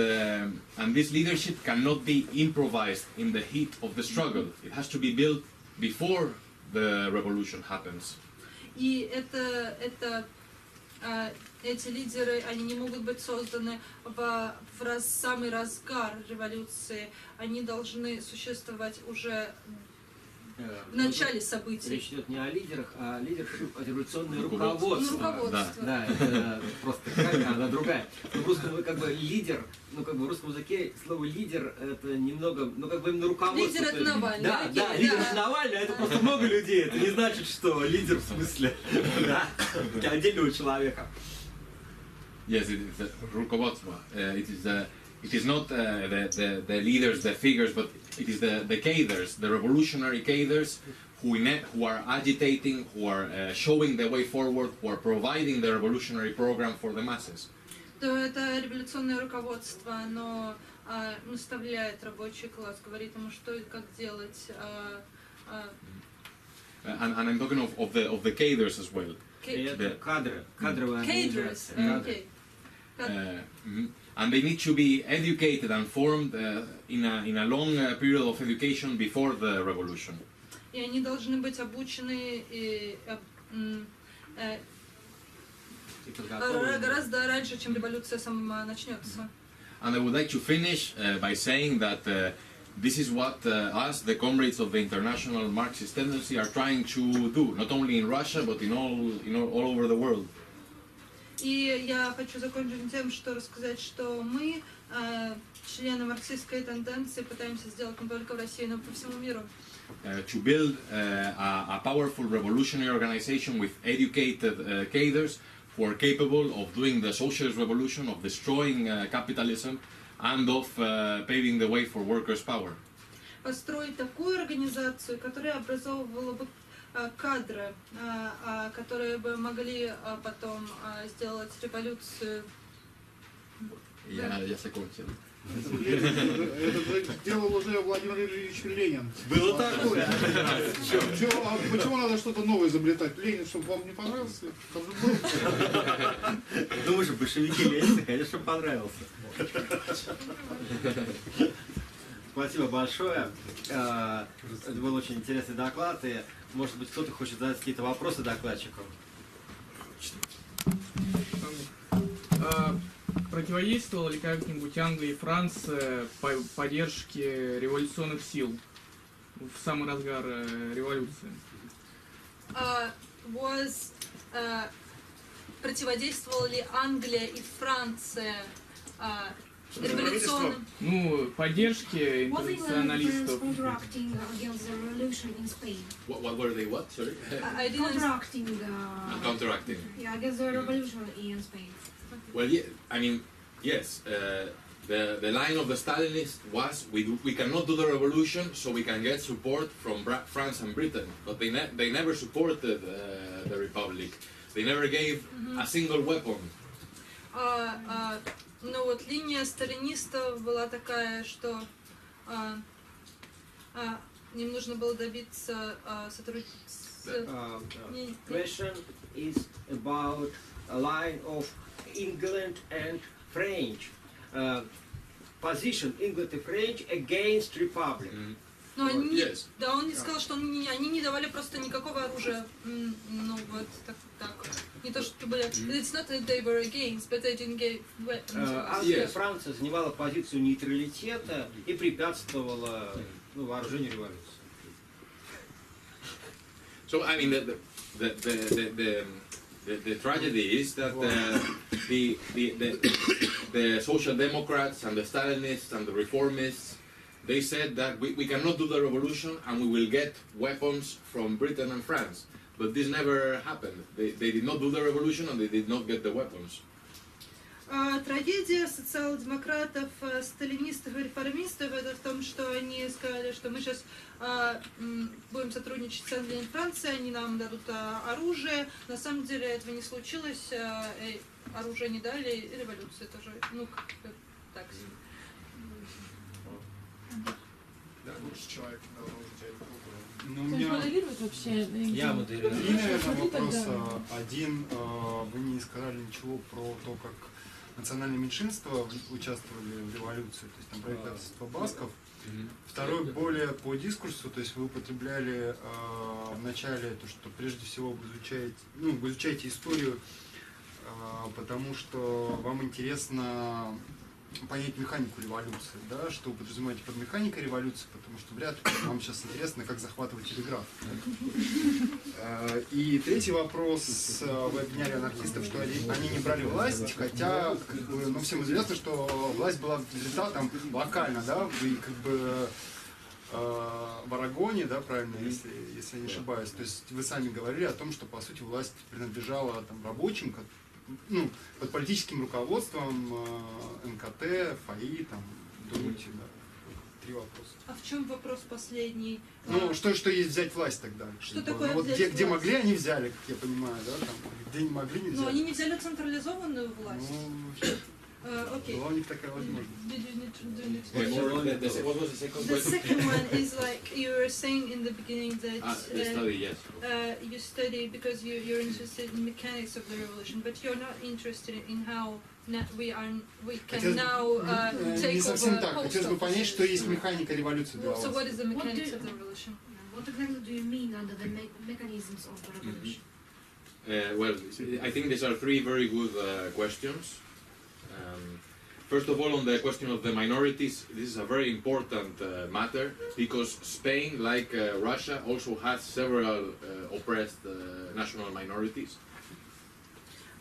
this leadership cannot be improvised in the heat of the struggle. It has to be built before the revolution happens. И эти лидеры, они не могут быть созданы в самый разгар революции. Они должны существовать уже в начале событий. Речь идет не о лидерах, а о лидерах, а революционное руководство. Руководство. Да, это просто какая она другая. В русском как бы лидер, в русском языке слово лидер это немного, именно руководство. Лидер это Навальный. Да, лидер это Навальный, это просто много людей. Это не значит, что лидер в смысле отдельного человека. Yes, it is руководство. It is not the leaders, the figures, but it is the cadres, the revolutionary cadres who are agitating, who are showing the way forward, who are providing the revolutionary program for the masses. То это революционное руководство, оно наставляет рабочий класс, говорит ему, что и как делать. And I'm talking of the cadres as well. Кадры, кадровая Cadres, and they need to be educated and formed in a long period of education before the revolution. И они должны быть обучены гораздо раньше, чем революция сама начнется. And I would like to finish by saying that this is what us, the comrades of the International Marxist Tendency, are trying to do, not only in Russia, but in all over the world. И я хочу закончить тем, что рассказать, что мы, члены марксистской тенденции, пытаемся сделать не только в России, но и по всему миру. To build a powerful revolutionary organization with educated cadres who are capable of doing the socialist revolution, of destroying capitalism, and of paving the way for workers' power. Построить такую организацию, которая образовывала бы кадры, которые бы могли потом сделать революцию. Я закончил. Это делал уже Владимир Ильич Ленин. Было такое. Почему надо что-то новое изобретать? Ленин, чтобы вам не понравился? Думаешь, большевики Ленин, конечно, понравился. Спасибо большое. Это был очень интересный доклад. И, может быть, кто-то хочет задать какие-то вопросы докладчику? Противодействовала ли как-нибудь Англия и Франция поддержке революционных сил в самый разгар революции? Противодействовала ли Англия и Франция революционным? Ну, поддержке интернационалистов. What were they? What? Sorry. Counteracting. Yeah, against the revolution in Spain. Well, yeah, I mean, yes. The line of the Stalinists was we cannot do the revolution, so we can get support from France and Britain. But they never supported the Republic. They never gave a single weapon. Ну вот линия сталинистов была такая, что им нужно было добиться сотрудничества. Question is about a line of England and French position England and French against Republic. Но они, да, он не сказал, что они не давали просто никакого оружия. Ну вот так. Не то, что были. It's not that they were against, but they didn't give weapons. Англия, Франция занимала позицию нейтралитета и препятствовала вооружению революции. So I mean the tragedy is that the Social Democrats and the Stalinists and the Reformists, they said that we cannot do the revolution and we will get weapons from Britain and France. But this never happened. They did not do the revolution and they did not get the weapons. Трагедия социал-демократов, сталинистов и реформистов это в том, что они сказали, что мы сейчас будем сотрудничать с Англией и Францией, они нам дадут оружие. На самом деле этого не случилось, оружие не дали, и революция тоже, так себе. Да, лучше человек Моделировать вообще? Я моделирую. И, наверное, вопрос один. Вы не сказали ничего про то, как национальные меньшинства участвовали в революции, то есть там правительство басков. Второй, более по дискурсу, то есть вы употребляли в начале то, что прежде всего вы изучаете историю, потому что вам интересно понять механику революции, да, что вы подразумеваете под механикой революции, потому что вряд ли вам сейчас интересно, как захватывать телеграф. И третий вопрос, вы обвиняли анархистов, что они не брали власть, хотя, всем известно, что власть была результатом локально, да, вы в Арагоне, да, правильно, если я не ошибаюсь, то есть вы сами говорили о том, что, по сути, власть принадлежала рабочим, под политическим руководством МКТ, ФАИ, думаете, да. Три вопроса. А в чем вопрос последний? Что есть взять власть тогда? Что такое вот взять где власть? могли, они взяли, как я понимаю, да, где не могли, не взяли. Но они не взяли централизованную власть. Okay. Была у них такая возможность. The second one is like you were saying in the beginning that the study, yes. You study because you're interested in mechanics of the revolution, but you're not interested in how we can now take Не совсем over так. post Хотелось бы понять, что есть механика революции для вас. So what is the mechanics of the revolution? What exactly do you mean under the mechanisms of the revolution? Well, I think these are three very good questions. First of all, on the question of the minorities, this is a very important matter because Spain, like Russia, also has several oppressed national minorities.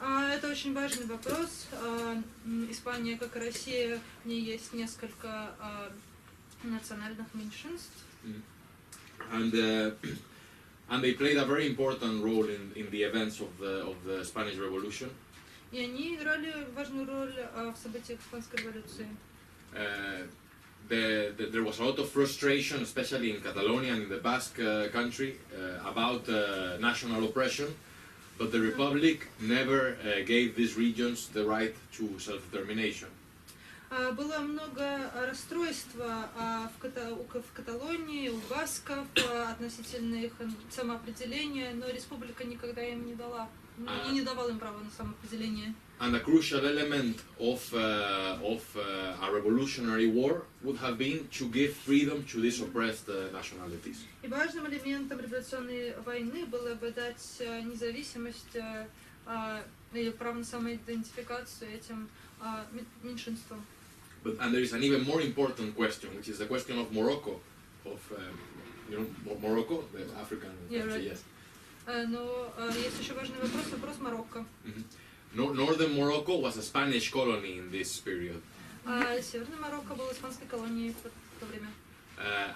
Это очень важный вопрос. Испания, как и Россия, в ней есть несколько национальных меньшинств. And they played a very important role in the events of the Spanish Revolution. И они играли важную роль в событиях Испанской революции. There was a lot of frustration, especially in Catalonia and in the Basque country, about national oppression, but the Republic never gave these regions the right to self-determination. Было много расстройства в Каталонии, у басков относительно их самоопределения, но республика никогда им не дала, не давала им права на самоопределение. And a crucial element of a revolutionary war would have been to give freedom to these oppressed nationalities. И важным элементом революционной войны было бы дать независимость или право на самоидентификацию этим меньшинствам. And there is an even more important question, which is the question of Morocco, Morocco, the African country, yes. Но есть еще важный вопрос Марокко. Northern Morocco was a Spanish colony in this period. Северный Марокко был испанской колонией в то время.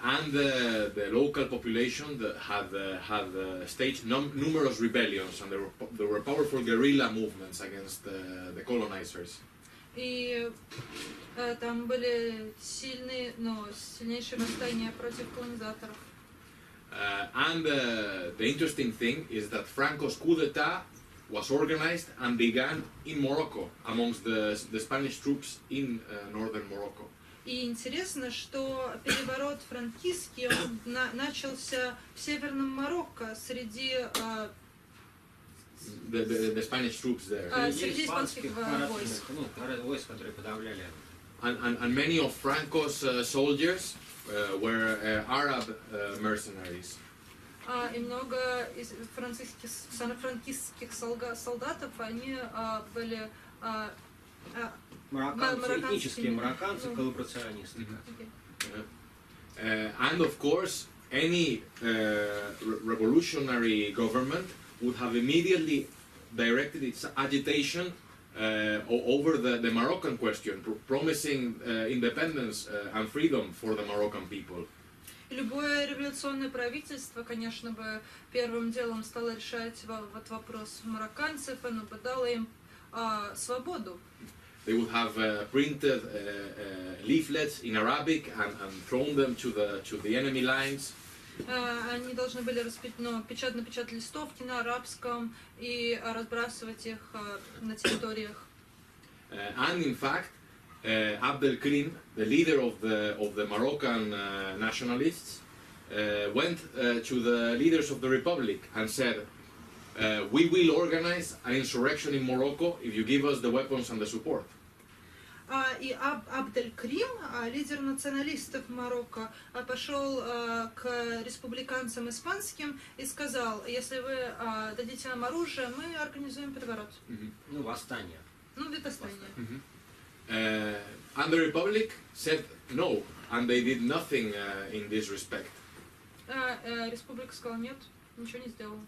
And the local population that had staged numerous rebellions, and there were powerful guerrilla movements against the colonizers. И там были сильнейшие восстания против колонизаторов. And the interesting thing is that Franco's coup d'etat was organized and began in Morocco amongst the Spanish troops in northern Morocco. И интересно, что переворот франкистский начался в северном Марокко среди the Spanish troops there. Среди испанских войск. Войск, которые подавляли. And many of Franco's soldiers were Arab mercenaries. И много из франкистских солдатов, они были Этнические марокканцы, коллаборационисты. And of course, any revolutionary government would have immediately directed its agitation over the Moroccan question, promising independence and freedom for the Moroccan people. Любое революционное правительство, конечно, бы первым делом стало решать вот вопрос марокканцев, оно бы дало им свободу. They would have printed leaflets in Arabic and thrown them to the enemy lines. Они должны были напечатать листовки на арабском и разбрасывать их на территориях. And in fact, Abdelkrim, the leader of the Moroccan nationalists, went to the leaders of the republic and said, "We will organize an insurrection in Morocco if you give us the weapons and the support." И Абдель-Крим, лидер националистов Марокко, пошел к республиканцам испанским и сказал: если вы дадите нам оружие, мы организуем переворот. Ну, восстание. Ну, восстание. And the republic said no, and they did nothing in this respect. Республика сказала нет, ничего не сделала.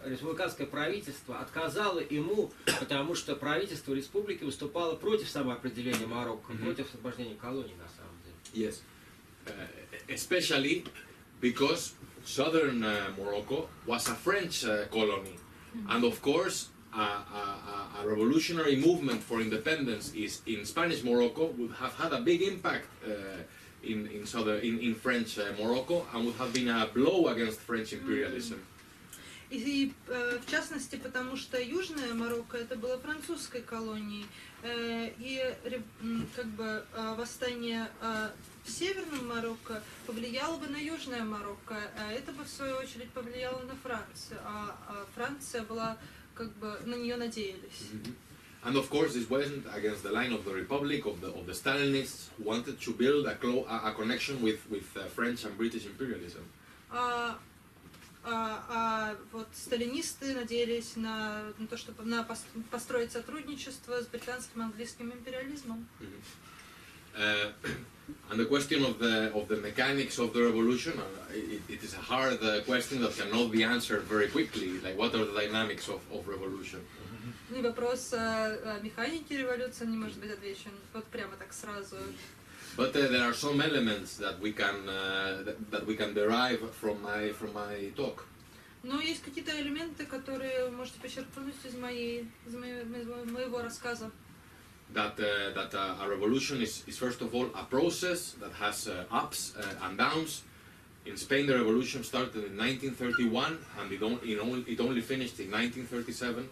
Республиканское правительство отказало ему, потому что правительство республики выступало против самоопределения Марокко, против освобождения колоний, на самом деле. Yes, especially because southern Morocco was a French colony, and of course a revolutionary movement for independence in Spanish Morocco would have had a big impact in French Morocco and would have been a blow against French imperialism. И в частности, потому что Южная Марокко это было французской колонией, и как бы восстание в Северном Марокко повлияло бы на Южное Марокко, а это бы в свою очередь повлияло на Францию, а Франция была как бы на нее надеялись. And of course, this wasn't against the line of the Republic, of the Stalinists, who wanted to build a connection with French and British imperialism. Вот сталинисты надеялись на то, чтобы построить сотрудничество с британским и английским империализмом. And the question of the mechanics of the revolution, it is a hard question that cannot be answered very quickly. Like, what are the dynamics of revolution? Ну и вопрос механики революции не может быть отвечен вот прямо так сразу. But there are some elements that we can derive from my talk. Но есть какие-то элементы, которые вы можете почерпнуть из моего рассказа. That a revolution is first of all a process that has ups and downs. In Spain, the revolution started in 1931 and it only finished in 1937.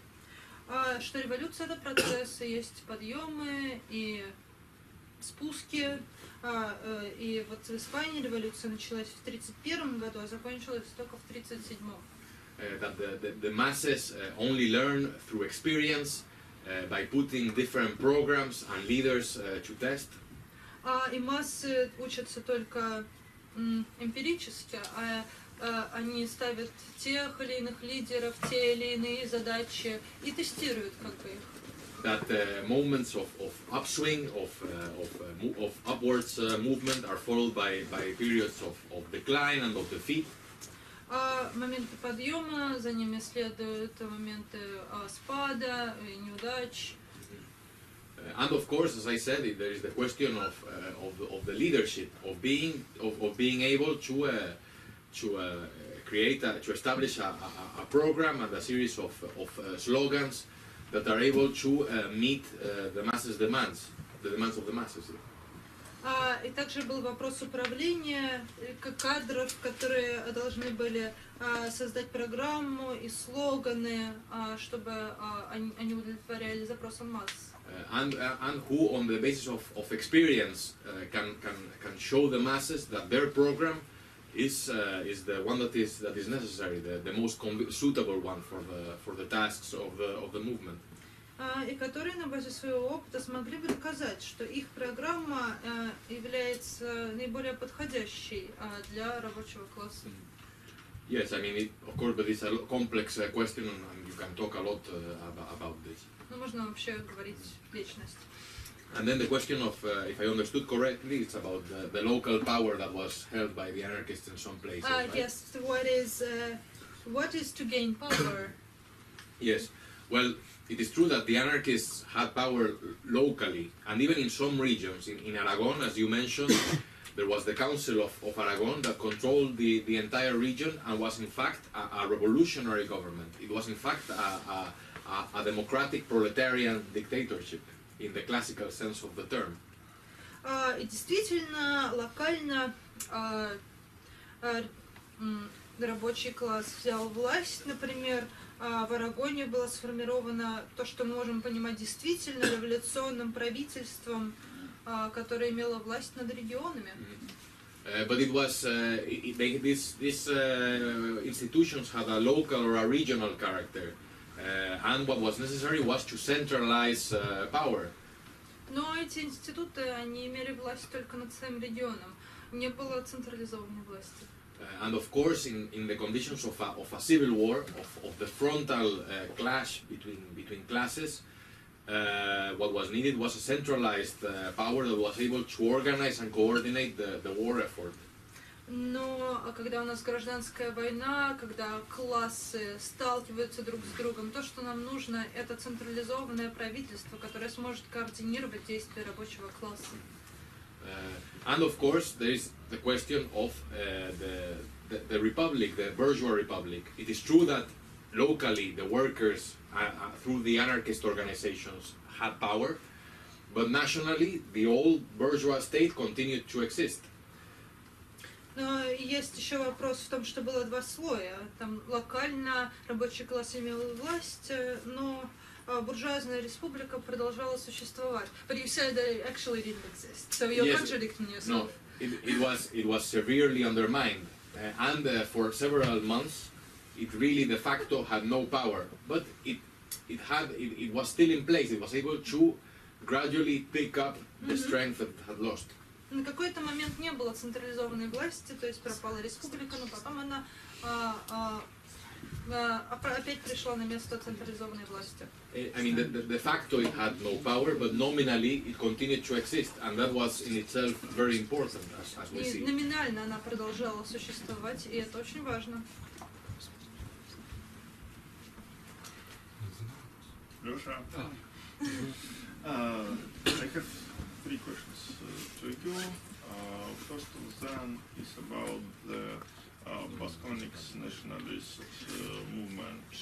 что революция — это процесс, и есть подъемы и спуски. И вот в Испании революция началась в 1931 году, а закончилась только в 1937. That the masses only learn through experience by putting different programs and leaders to test. И массы учатся только эмпирически, они ставят тех или иных лидеров, те или иные задачи и тестируют как бы их. That moments of upswing, of upwards movement are followed by periods of decline and of defeat. Моменты подъема, за ними следуют моменты спада и неудач. And of course, as I said, there is the question of the leadership, of being able to establish a program and a series of slogans that are able to meet the masses' demands, the demands of the masses. И также был вопрос управления, кадров, которые должны были создать программу и слоганы, чтобы они удовлетворяли запросам масс. And who, on the basis of experience, can show the masses that their program is the one that is necessary, the most suitable one for the tasks of the movement. И которые на базе своего опыта смогли бы доказать, что их программа является наиболее подходящей для рабочего класса. Yes, I mean, of course, but it's a complex question, and you can talk a lot about this. Ну, можно вообще говорить вечность. And then the question of, if I understood correctly, it's about the local power that was held by the anarchists in some places. Right? Yes, what is to gain power? Yes, well, it is true that the anarchists had power locally, and even in some regions. In Aragon, as you mentioned, there was the Council of Aragon that controlled the entire region and was in fact a revolutionary government. It was in fact a democratic proletarian dictatorship in the classical sense of the term. И действительно, локально рабочий класс взял власть, например, в Арагоне было сформировано то, что мы можем понимать действительно революционным правительством, которое имело власть над регионами. But it was these institutions had a local or a regional character, and what was necessary was to centralize power. Но эти институты, они имели власть только над своим регионом, не было централизованной власти. And of course, in the conditions of a civil war, of the frontal clash between classes, what was needed was a centralized power that was able to organize and coordinate the war effort. Но когда у нас гражданская война, когда классы сталкиваются друг с другом, то, что нам нужно, это централизованное правительство, которое сможет координировать действия рабочего класса. And of course, there is the question of the republic, the bourgeois republic. It is true that locally the workers, through the anarchist organizations, had power, but nationally the old bourgeois state continued to exist. Но есть еще вопрос в том, что было два слоя. Там локально рабочий класс имел власть, но буржуазная республика продолжала существовать. But you said that it actually didn't exist, so you're contradicting yourself. No, it was severely undermined, and for several months, it really de facto had no power. But it was still in place. It was able to gradually pick up the strength that it had lost. На какой-то момент не было централизованной власти, то есть пропала республика, но потом она опять пришла на место централизованной власти. I mean, de facto it had no power, but nominally it continued to exist, and that was in itself very important, as we see. И номинально она продолжала существовать, и это очень важно. Леша? I have three questions to you. First of them is about the Basque nationalist movement.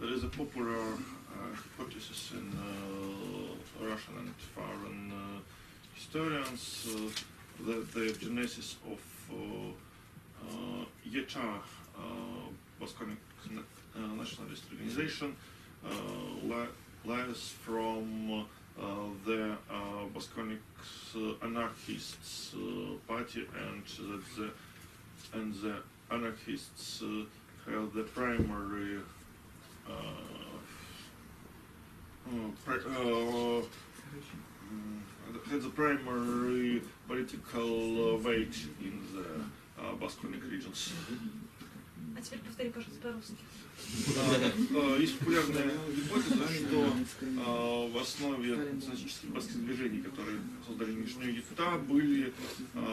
There is a popular hypothesis in Russian and foreign historians that the genesis of Basque nationalist organization lies from the Bosconics anarchists party, and the anarchists had the primary political weight in the Bosconic regions. А теперь повтори, пожалуйста, по-русски. Есть популярная гипотеза, что в основе националистических баскских движений, которые создали нынешнюю ЕТА, были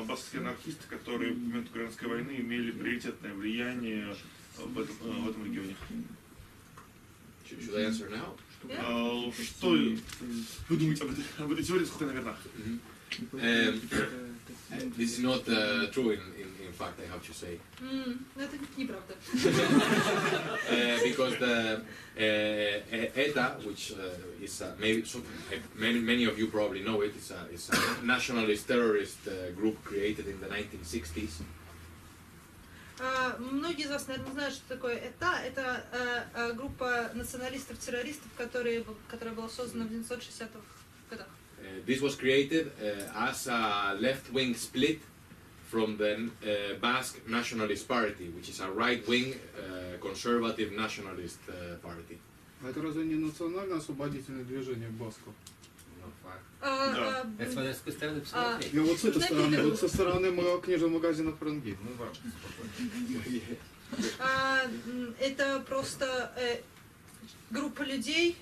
баскские анархисты, которые в момент Гражданской войны имели приоритетное влияние в этом регионе. Should I answer now? Что вы думаете об этой теории, сколько она верна? This is not true in fact, I have to say. Это неправда. Because the ETA, which is maybe many of you probably know it, is a nationalist terrorist group created in the 1960s. Многие из вас, наверное, знают, что такое ЭТА. Это группа националистов-террористов, которая была создана в 1960-х годах. This was created as a left-wing split from the Basque Nationalist Party, which is a right-wing conservative nationalist party. Это разве не национально-освободительное движение басков? Это смотря с какой стороны посмотреть. Ну вот с этой стороны, вот со стороны книжного магазина Фаренгейт. Это просто группа людей,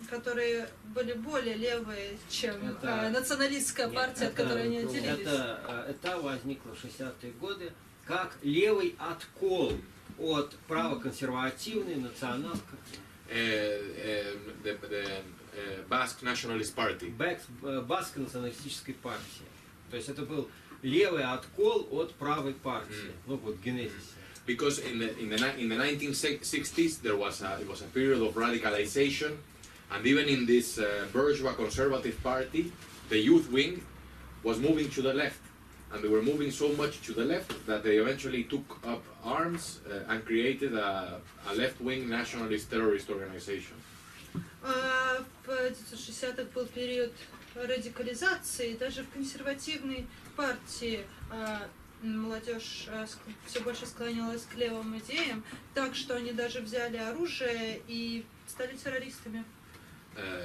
которые были более левые, чем националистская партия, от которой они отделились. Это возникло в 60-е годы как левый откол от правоконсервативной национальной Basque Nationalist Party. Баскской националистической партии. То есть это был левый откол от правой партии. Ну вот генезис. Because in the 1960s it was a period of radicalization, and even in this bourgeois conservative party, the youth wing was moving to the left, and they were moving so much to the left that they eventually took up arms and created a left-wing nationalist terrorist organization. В 1960-х был период радикализации, даже в консервативной партии молодежь все больше склонялась к левым идеям, так что они даже взяли оружие и стали террористами.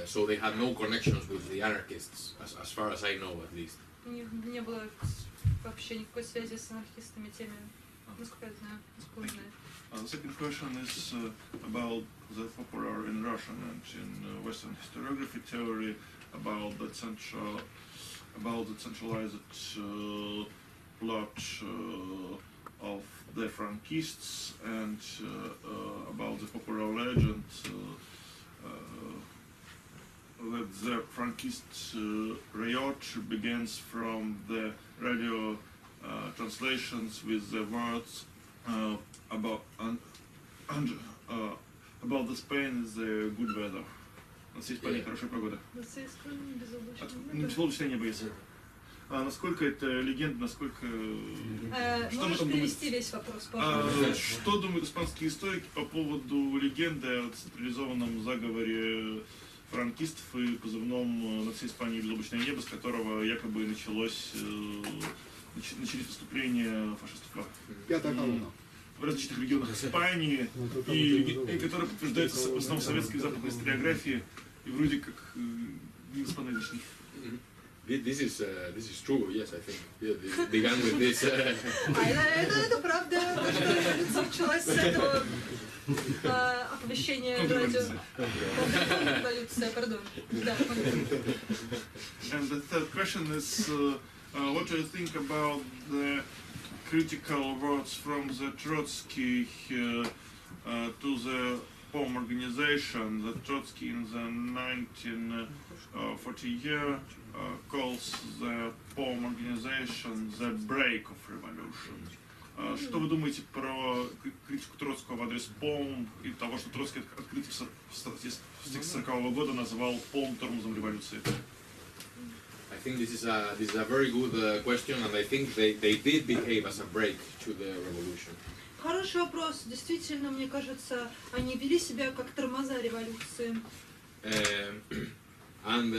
So they had no connections with the anarchists, as far as I know, at least. Не было вообще никакой связи с анархистами, теми, насколько я знаю, The second question is about the popular in Russian and in Western historiography theory about the centralized plot of the Frankists, and about the popular legend that the Frankist riot begins from the radio translations with the words about the Spain is the good weather. На всей Испании хорошая погода. Безоблачное небо есть. Насколько это легенда, насколько... Можешь перевести весь вопрос, пожалуйста? Что думают испанские историки по поводу легенды о централизованном заговоре франкистов и позывном «На всей Испании безоблачное небо», с которого якобы начались выступления фашистов в различных регионах Испании, и которые подтверждаются в основном советской и западной историографии, и вроде как не испанные лишних. This is true, yes, I think. Yeah, this began with this. Это правда, что революция началась с этого оповещения радио. Революция, пардон. Да. And the third question is, what do you think about the critical words from the Trotsky to the POUM organization? The Trotsky in the 1940 year calls the POUM organization the break of revolution. Что вы думаете про критику Троцкого в адрес ПОУМ и того, что Троцкий открытие в тексте 40-го года назвал ПОУМ тормозом революции? I think this is a very good question, and I think they did behave as a break to the revolution. Хороший вопрос. Действительно, мне кажется, они вели себя как тормоза революции. And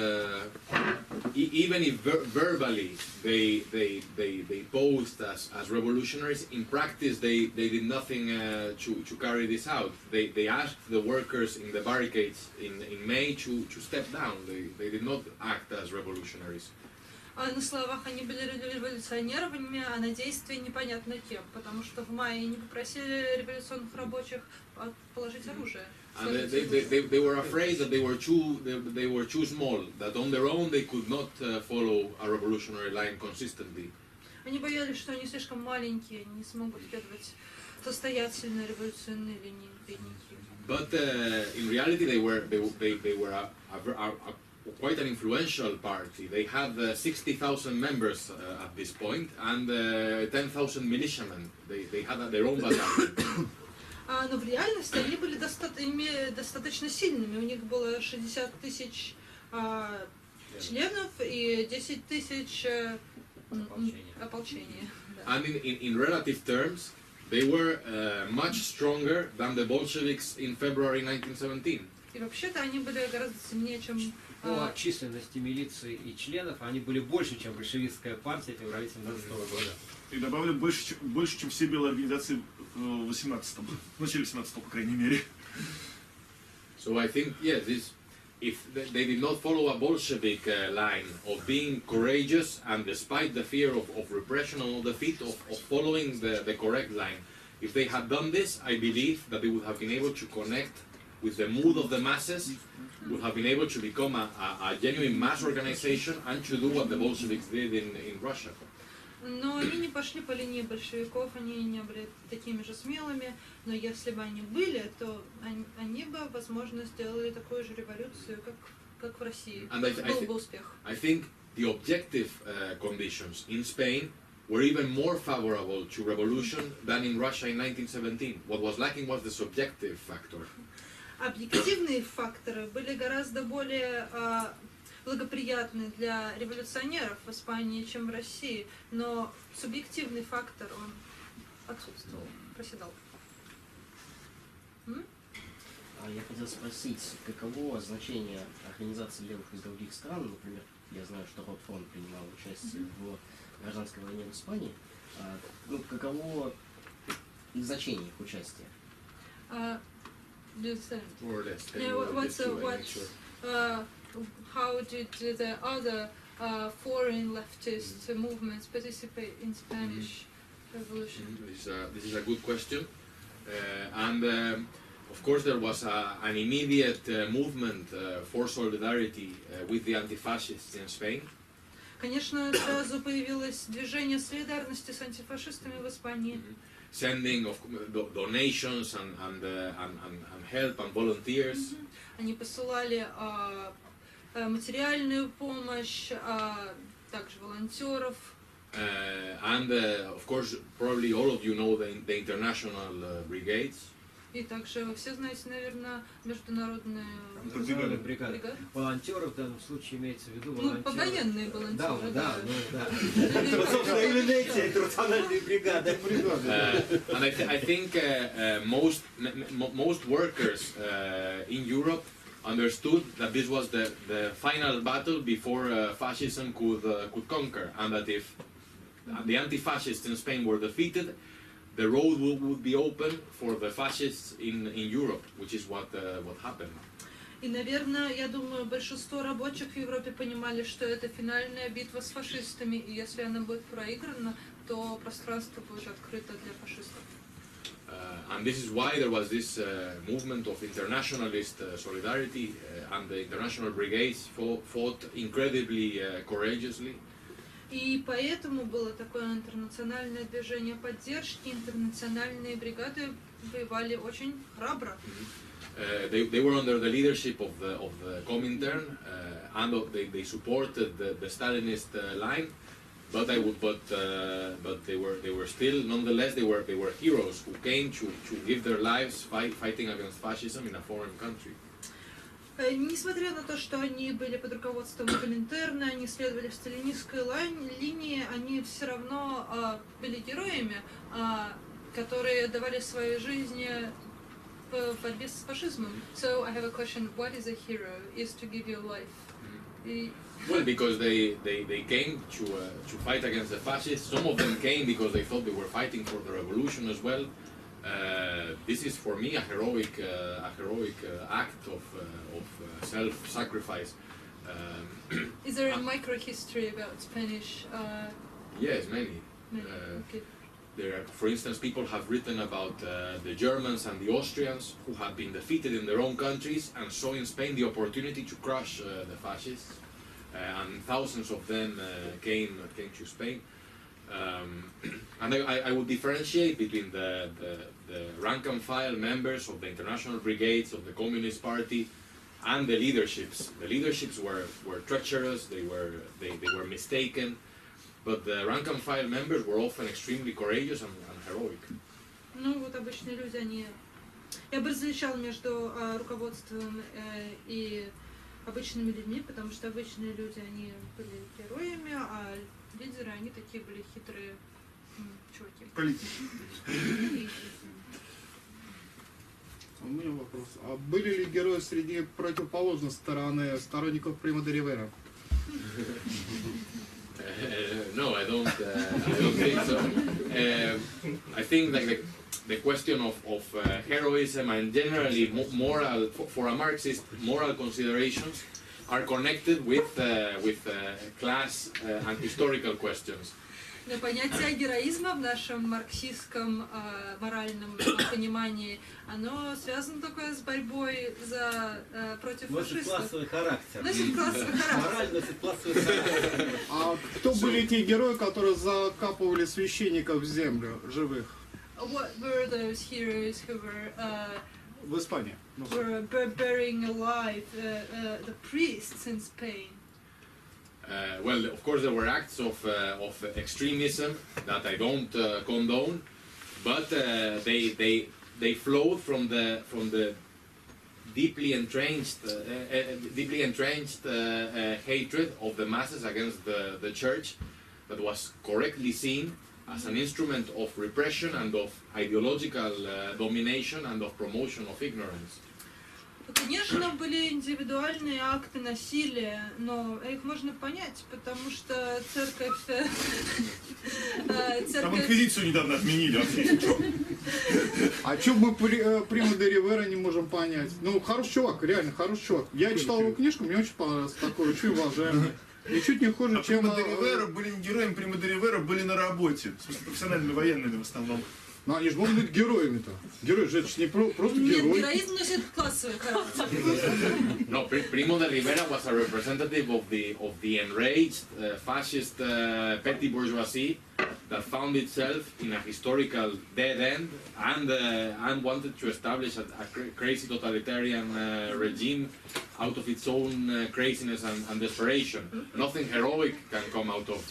even if verbally they posed as revolutionaries, in practice they did nothing to carry this out. They asked the workers in the barricades in May to step down. They did not act as revolutionaries. А на словах они были революционерами, а на действии непонятно кем, потому что в мае они попросили революционных рабочих положить оружие. And they were afraid that they were too small, that on their own they could not follow a revolutionary line consistently. Они боялись, что они слишком маленькие, не смогут следовать состоятельной революционной линии. But in reality, they were quite an influential party. They had 60,000 members at this point and 10,000 militiamen. They had their own battalion. Но в реальности они были достаточно сильными. У них было 60 тысяч членов и 10 тысяч ополчения. And in relative terms, they were much stronger than the Bolsheviks in February 1917. И вообще-то они были гораздо сильнее, чем... По численности милиции и членов они были больше, чем большевистская партия в феврале 17 года. И добавлю, больше, чем все белые организации в 18-м, в начале 18-го, по крайней мере. So I think, yes, if they did not follow a Bolshevik line of being courageous and despite the fear of repression and defeat, of following the correct line, if they had done this, I believe that they would have been able to connect with the mood of the masses, would have been able to become a genuine mass organization and to do what the Bolsheviks did in Russia. Но они не пошли по линии большевиков, они не были такими же смелыми, но если бы они были, то они бы, возможно, сделали такую же революцию, как в России. Был бы успех. I think the objective conditions in Spain were even more favorable to revolution than in Russia in 1917. What was lacking was the subjective factor. Объективные факторы были гораздо более благоприятны для революционеров в Испании, чем в России, но субъективный фактор, он отсутствовал, проседал. Я хотел спросить, каково значение организаций левых из других стран, например, я знаю, что Ротфронт принимал участие в гражданской войне в Испании, каково значение их участия? More or less. How did the other foreign leftist movements participate in Spanish Revolution? This is a good question, and of course there was an immediate movement for solidarity with the anti-fascists in Spain. Конечно, сразу появилось движение солидарности с антифашистами в Испании. Sending of donations and help and volunteers. Они посылали материальную помощь, также волонтеров. And of course, probably all of you know the international brigades. И также вы все знаете, наверное, международные бригады. Волонтеров в данном случае имеется в виду волонтеры. Повоенные волонтеры. Да. Собственно, именно эти интернациональные бригады. And I think most workers in Europe understood that this was the final battle before fascism could conquer, and that if the anti-fascists in Spain were defeated, the road would be open for the fascists in Europe, which is what happened. И, наверное, я думаю, большинство рабочих в Европе понимали, что это финальная битва с фашистами, и если она будет проиграна, то пространство будет открыто для фашистов. And this is why there was this movement of internationalist solidarity, and the international brigades fought incredibly courageously. И поэтому было такое интернациональное движение поддержки, интернациональные бригады воевали очень храбро. They were under the leadership of the Comintern, and they supported the Stalinist line, but they were still, nonetheless, they were heroes who came to give their lives fighting against fascism in a foreign country. Несмотря на то, что они были под руководством Коминтерна, они следовали в сталинистской линии, они все равно были героями, которые давали свои жизни в борьбе с фашизмом. So I have a question: what is a hero? Is to give your life? Well, because they came to fight against the fascists. Some of them came because they thought they were fighting for the revolution as well. This is for me a heroic act of self-sacrifice. Is there a micro-history about Spanish? Yes, many. Okay. There are, for instance, people have written about the Germans and the Austrians who have been defeated in their own countries and saw in Spain the opportunity to crush the fascists. And thousands of them came to Spain. And I would differentiate between the rank and file members of the international brigades of the Communist Party and the leaderships. The leaderships were treacherous, they were mistaken, but the rank and file members were often extremely courageous and heroic. Ну вот обычные люди, они... Я бы различал между руководством и обычными людьми, потому что обычные люди, они были героями, а лидеры, они такие были хитрые чуваки. Политики. У меня вопрос. А были ли герои среди противоположной стороны, сторонников Прима де Ривера? No, I don't think so. I think like the question of heroism and generally moral, for a Marxist, moral considerations are connected with class and historical questions. Но понятие героизма в нашем марксистском моральном понимании, оно связано только с борьбой против фашистов. Носит классовый характер. Носит классовый характер. Мораль носит классовый характер. А кто были те герои, которые закапывали священников в землю, живых? What were those heroes who were В Испании. burying alive the priests in Spain? Well, of course, there were acts of extremism that I don't condone, but they flowed from the deeply entrenched hatred of the masses against the church, that was correctly seen as an instrument of repression and of ideological domination and of promotion of ignorance. Конечно, были индивидуальные акты насилия, но их можно понять, потому что церковь... Там инквизицию недавно отменили. А что мы Прима де Ривера не можем понять? Ну, хороший чувак, реально хороший чувак. Я читал его книжку, мне очень понравился, такой очень уважаемый. И чуть не хуже, чем... Прима де Ривера были не героями, Прима де Ривера были на работе. В смысле, профессиональными военными в основном. Ну они же могут быть героями-то. Герои же это не просто герои. Нет, героизм носит классовый характер. No, Primo de Rivera was a representative of the enraged fascist petty bourgeoisie that found itself in a historical dead end and wanted to establish a crazy totalitarian regime out of its own craziness and desperation. Nothing heroic can come out of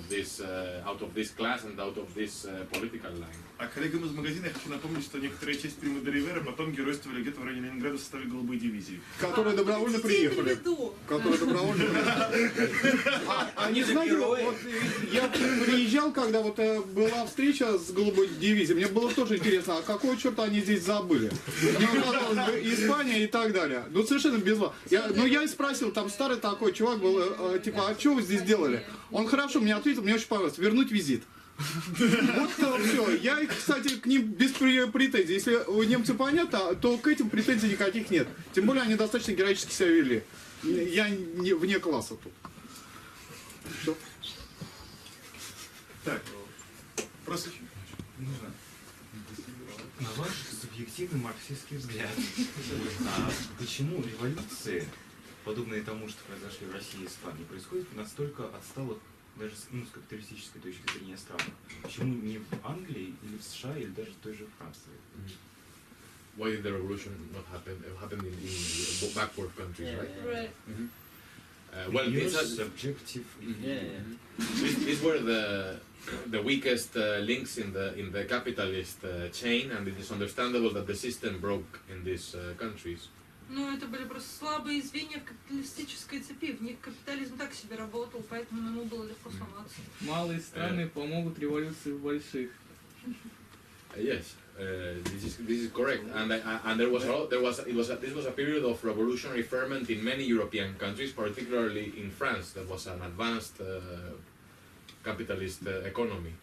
this class and out of this political line. А коллегам из магазина я хочу напомнить, что некоторая часть Прима де Ривера потом геройствовали где-то в районе Ленинграда в составе голубой дивизии. Которые добровольно приехали. Которые добровольно приехали. Они, знаете, вот я приезжал, когда вот была встреча с голубой дивизией, мне было тоже интересно, а какого черта они здесь забыли? Мне казалось бы, Испания и так далее. Ну, совершенно без вас. Но я и спросил, там старый такой чувак был, типа, а что вы здесь делали? Он хорошо мне ответил, мне очень понравилось, вернуть визит. Вот все. Я, кстати, к ним без претензий. Если у немцев понятно, то к этим претензий никаких нет. Тем более они достаточно героически себя вели. Я не вне класса тут. Что? Так, просто... На ваш субъективный марксистский взгляд, почему революции, подобные тому, что произошли в России и Испании, происходят в настолько отсталых, даже с капиталистической точки зрения, странах? Почему не в Англии или в США, или даже в той же Франции? Why did the revolution not happen? It happened in backward countries, right? Right. Mm-hmm. Well, it's subjective. These were the weakest links in the capitalist chain, and it is understandable that the system broke in these countries. Ну, это были просто слабые звенья в капиталистической цепи. В них капитализм так себе работал, поэтому ему было легко сломаться. Малые страны помогут революции в больших. Yes, this is correct, and there was this was a period of revolutionary ferment in many European countries, particularly in France. That was an advanced capitalist economy.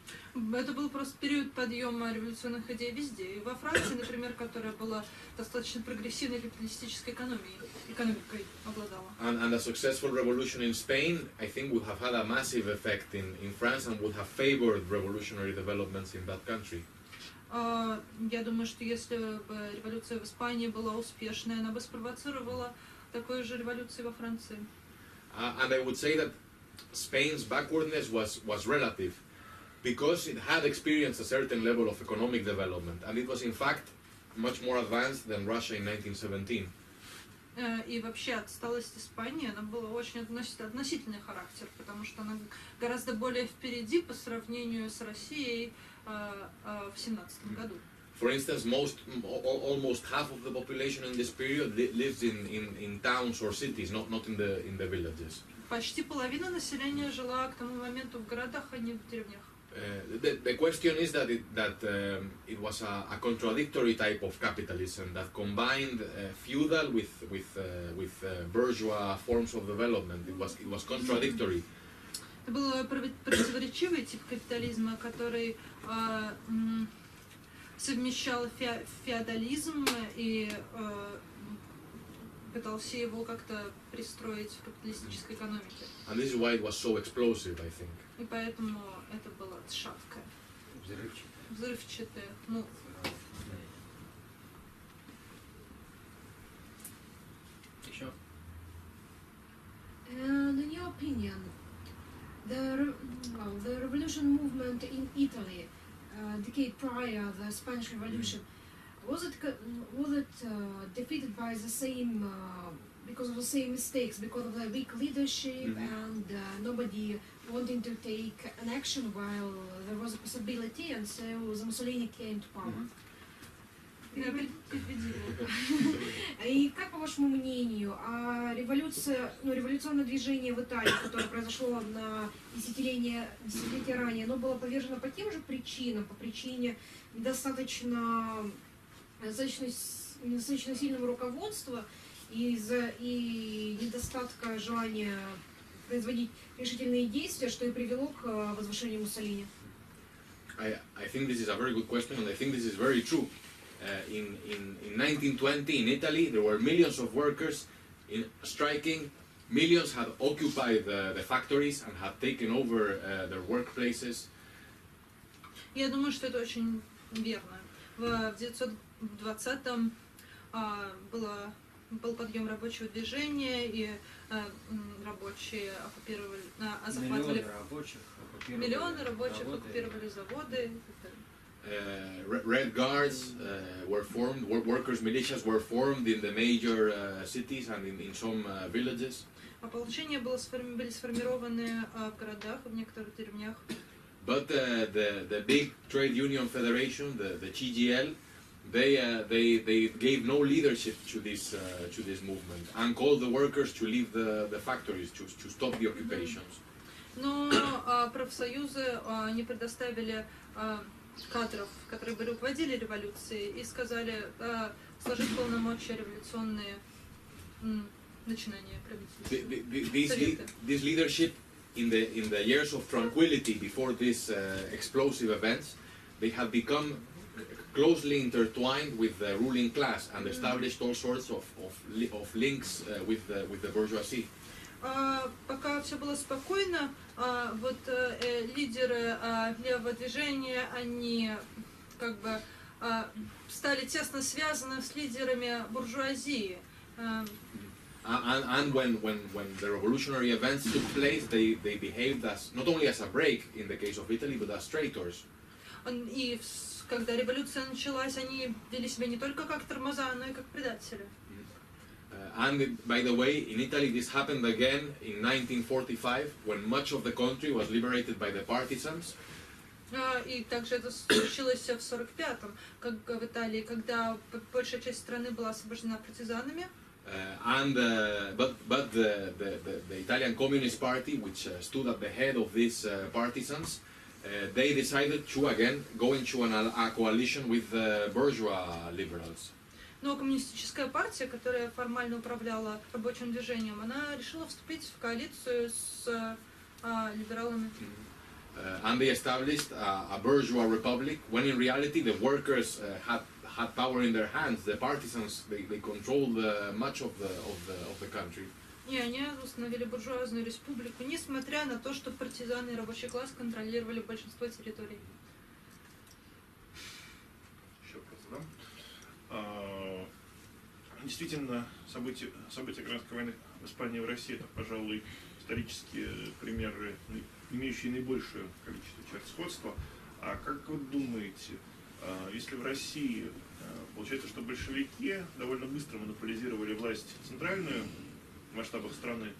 Это был просто период подъема революционных идей везде. И во Франции, например, которая была достаточно прогрессивной капиталистической экономикой обладала. And a successful revolution in Spain, I think, would have had a massive effect in France and would have favored revolutionary developments in that country. Я думаю, что если бы революция в Испании была успешной, она бы спровоцировала такую же революцию во Франции. And I would say that Spain's backwardness was relative, because it had experienced a certain level of economic development, and it was in fact much more advanced than Russia in 1917. И вообще отсталость Испании, она была очень относительный характер, потому что она гораздо более впереди по сравнению с Россией в 17 году. For instance, almost half of the population in this period lives in towns or cities, not in the villages. Почти половина населения жила к тому моменту в городах, а не в деревнях. The question is that it was a contradictory type of capitalism that combined feudal with bourgeois forms of development. It was contradictory. Это был противоречивый тип капитализма, который совмещал феодализм и пытался его как-то пристроить в капиталистической экономике. And this is why it was so explosive, I think. И поэтому это было шаткое, взрывчатое. Ну, Еще? And in your opinion, the revolution movement in Italy, decade prior, the Spanish Revolution, was it defeated by the same, because of the same mistakes, because of the weak leadership and nobody wanting to take an action while there was a possibility, and so the Mussolini came to power? И как, по вашему мнению, революционное движение в Италии, которое произошло на десятилетия ранее, оно было повержено по тем же причинам, по причине недостаточно сильного руководства и недостатка желания производить решительные действия, что и привело к возвышению Муссолини? I think this is a very good question, and I think this is very true. In 1920 in Italy, there were millions of workers striking. Millions had occupied the factories and had taken over their workplaces. Я думаю, что это очень верно. В 1920-м был подъем рабочего движения, и рабочие захватывали миллионы рабочих, оккупировали заводы. Red Guards were formed, workers' militias were formed in the major cities and in some villages. Ополчения были сформированы в городах, в некоторых деревнях. But the big trade union federation, the CGL, they gave no leadership to this movement and called the workers to leave the factories, to stop the occupations. Но профсоюзы не предоставили кадров, которые бы руководили революцией, и сказали сложить полномочия революционные начинания правительства. This leadership in the years of tranquility before these explosive events, they had become closely intertwined with the ruling class and established all sorts of links with the bourgeoisie. Пока все было спокойно, вот лидеры левого движения, они как бы стали тесно связаны с лидерами буржуазии. And when the revolutionary events took place, they behaved as not only as a break in the case of Italy, but as traitors. И когда революция началась, они вели себя не только как тормоза, но и как предатели. And by the way, in Italy this happened again in 1945, when much of the country was liberated by the partisans. И также это случилось в 1945-м, как в Италии, когда большая часть страны была освобождена партизанами. But the Italian Communist Party, which stood at the head of these partisans, they decided to again go into a coalition with the bourgeois liberals. Но коммунистическая партия, которая формально управляла рабочим движением, она решила вступить в коалицию с либералами. And they established a bourgeois republic, when in reality the workers had power in their hands. The partisans they controlled much of the country. И они установили буржуазную республику, несмотря на то, что партизаны и рабочий класс контролировали большинство территорий. Еще вопрос задам. Действительно, события Гражданской войны в Испании и в России — это, пожалуй, исторические примеры, имеющие наибольшее количество черт сходства. А как вы думаете, если в России получается, что большевики довольно быстро монополизировали власть центральную в масштабах страны,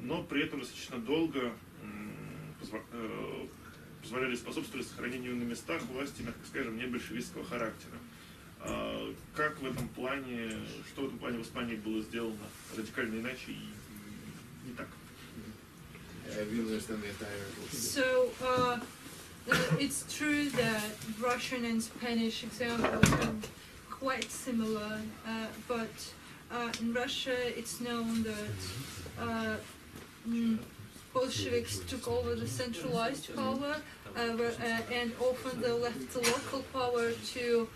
но при этом достаточно долго позволяли способствовать сохранению на местах власти, мягко скажем, не большевистского характера? Как в этом плане, что в этом плане в Испании было сделано радикально иначе и не так? So, it's true that Russian and Spanish examples are quite similar, but in Russia it's known that Bolsheviks took over the centralized power, and often they left the local power to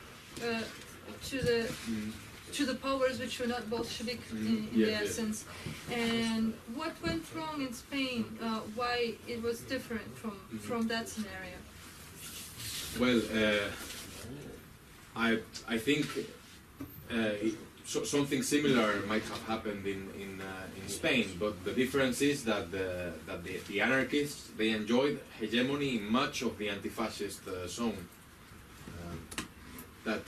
the powers which were not Bolshevik in the essence. And what went wrong in Spain? Why it was different from that scenario? Well, I think something similar might have happened in Spain, but the difference is that the anarchists, they enjoyed hegemony in much of the anti-fascist zone. That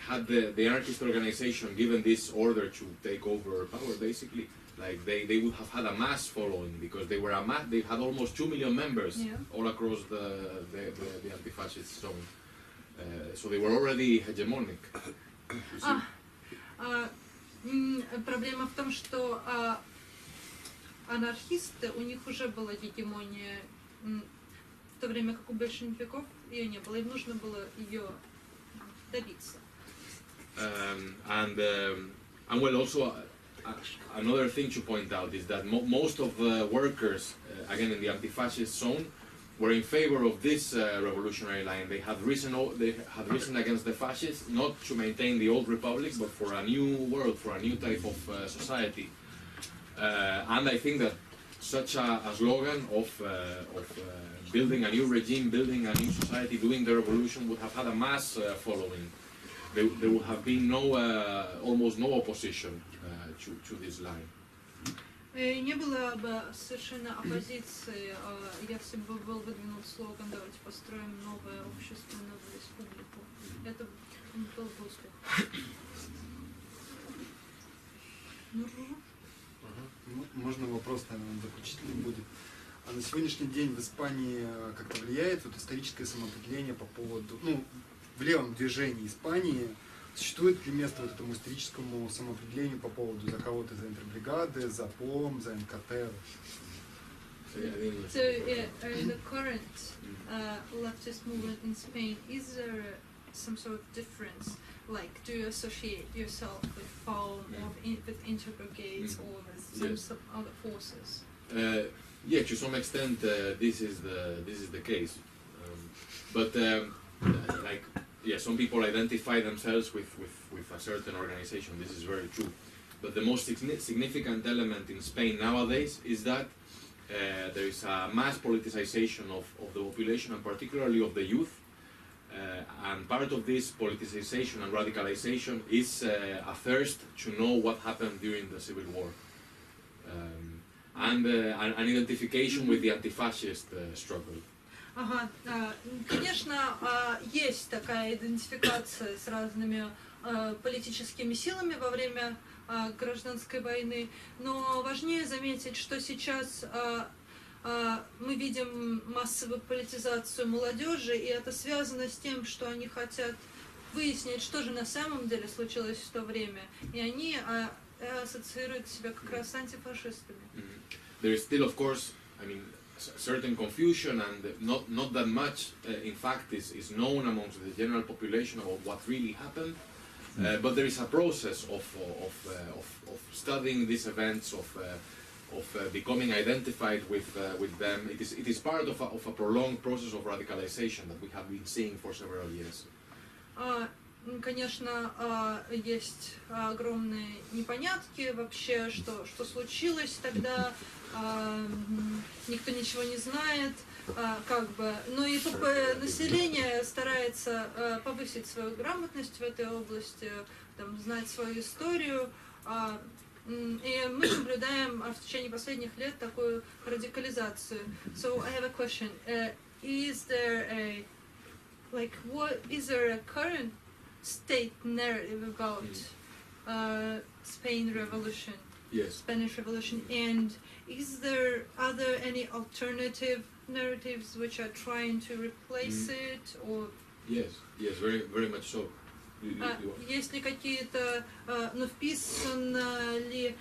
had the anarchist organization given this order to take over power, basically, like they would have had a mass following, because they had almost 2 million members all across the anti-fascist zone. So they were already hegemonic. Проблема в том, что анархисты, у них уже была гегемония, в то время как у большевиков ее не было, им нужно было ее добиться. And well, also another thing to point out is that most of the workers, again in the anti-fascist zone, were in favor of this revolutionary line. They had risen against the fascists, not to maintain the old republic, but for a new world, for a new type of society. And I think that such a slogan of building a new regime, building a new society, doing the revolution would have had a mass following. There would have been almost no opposition to this line. Не было бы совершенно оппозиции, если бы был выдвинут слоган «Давайте построим новое общество, новую республику». Это был бы успех. Можно вопрос, наверное, заключительный будет. А на сегодняшний день в Испании как-то влияет вот историческое самоопределение по поводу, в левом движении Испании, существует ли место вот этому историческому самоопределению по поводу за кого-то, за интербригады, за ПОУМ, за НКТ? So, in the current leftist movement in Spain, is there some sort of difference? Like, do you associate yourself with POUM or with interbrigades or with some other forces? Yeah, to some extent, this is the case. But some people identify themselves with a certain organization. This is very true. But the most significant element in Spain nowadays is that there is a mass politicization of the population, and particularly of the youth. And part of this politicization and radicalization is a thirst to know what happened during the Civil War. And an identification with the anti-fascist struggle. Ага, конечно, есть такая идентификация с разными политическими силами во время гражданской войны, но важнее заметить, что сейчас мы видим массовую политизацию молодежи, и это связано с тем, что они хотят выяснить, что же на самом деле случилось в то время, и они ассоциируют себя как раз с антифашистами. There is still, of course, I mean, certain confusion and not that much, in fact, is known amongst the general population about what really happened. But there is a process of studying these events, of becoming identified with them. It is part of a prolonged process of radicalization that we have been seeing for several years. Конечно, есть огромные непонятки вообще, что случилось тогда, никто ничего не знает, как бы, но и население старается повысить свою грамотность в этой области, там, знать свою историю, и мы наблюдаем в течение последних лет такую радикализацию. So I have a question. Is there a current state narrative about Spain Revolution, yes. Spanish Revolution, and are there any alternative narratives which are trying to replace it, or? Yes, very, very much so. Есть ли какие-то, вписана ли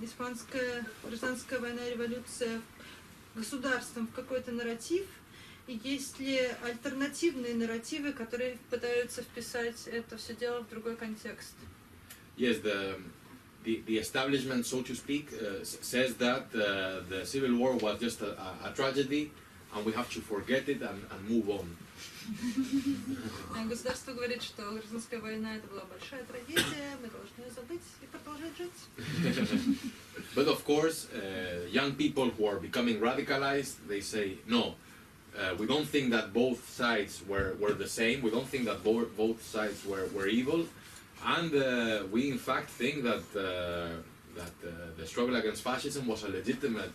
Испанская, Гражданская война, революция государством в какой-то нарратив? И есть ли альтернативные нарративы, которые пытаются вписать это все дело в другой контекст? Yes, the establishment, so to speak, says that the civil war was just a tragedy, and we have to forget it and move on. Государство говорит, что гражданская война это была большая трагедия, мы должны ее забыть и продолжать жить. But of course, young people who are becoming radicalized, they say no. We don't think that both sides were the same. We don't think that both sides were evil, and we in fact think that the struggle against fascism was a legitimate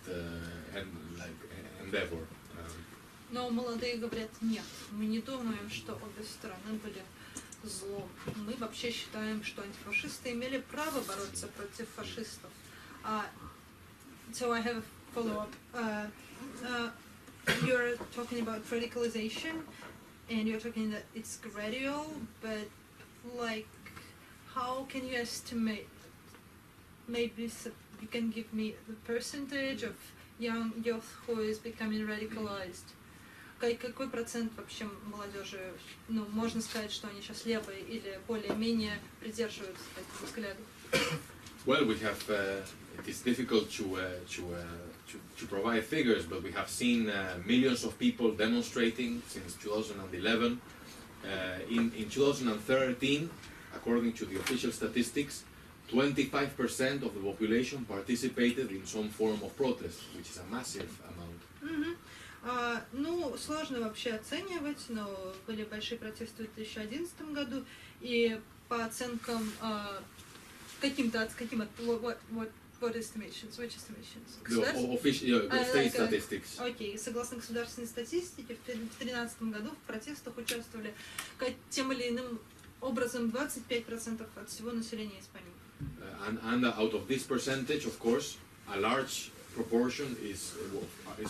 endeavor. Но молодые говорят, нет, мы не думаем, что обе стороны были злом. Мы вообще считаем, что антифашисты имели право бороться против фашистов. So I have a follow-up. You're talking about radicalization, and you're talking that it's gradual, but how can you estimate? Maybe you can give me the percentage of young youth who is becoming radicalized. Какой процент вообще молодежи, можно сказать, что они сейчас левые или более-менее придерживаются таких взглядов? Well, we have. It is difficult to provide figures, but we have seen millions of people demonstrating since 2011. In 2013, according to the official statistics, 25% of the population participated in some form of protest, which is a massive amount. Сложно вообще оценивать, но были большие протесты в 2011 году, и по оценкам what estimations? Which estimations? State statistics. Окей, согласно государственной статистике, в 2013 году в протестах участвовали тем или иным образом 25% от всего населения Испании. And out of this percentage, of course, a large proportion is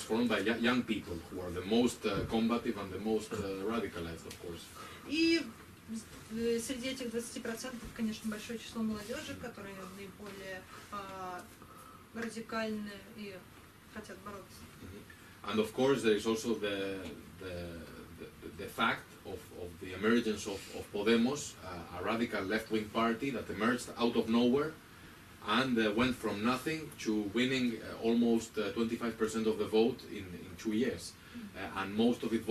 formed by young people who are the most combative and the most radicalized, of course. И среди этих 20%, конечно, большое число молодежи, которые наиболее радикальны и хотят бороться. And of course, there is also the fact of the emergence of Podemos, a radical left-wing party that emerged out of nowhere and went from nothing to winning almost 25% of the vote in 2 years. And most of its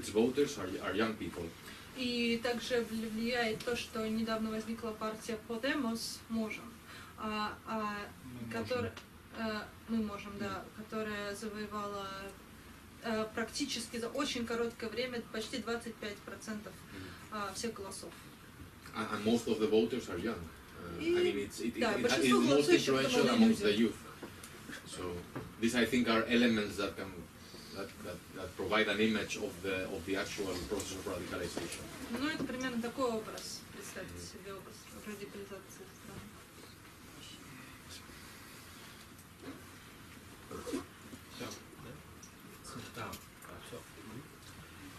voters are young people. И также влияет то, что недавно возникла партия Podemos, которая завоевала практически за очень короткое время почти 25% всех голосов. And most of the voters are young. I mean, it is большинство most голосующих influential это amongst the молодые люди. youth. So these, I think, are elements that provide an image of the actual process of radicalization. Это примерно такой образ. Представьте себе образ радикализации страны.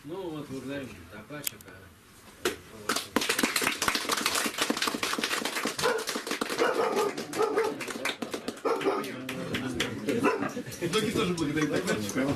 Благодарим докладчика. Многие тоже благодарят докладчика.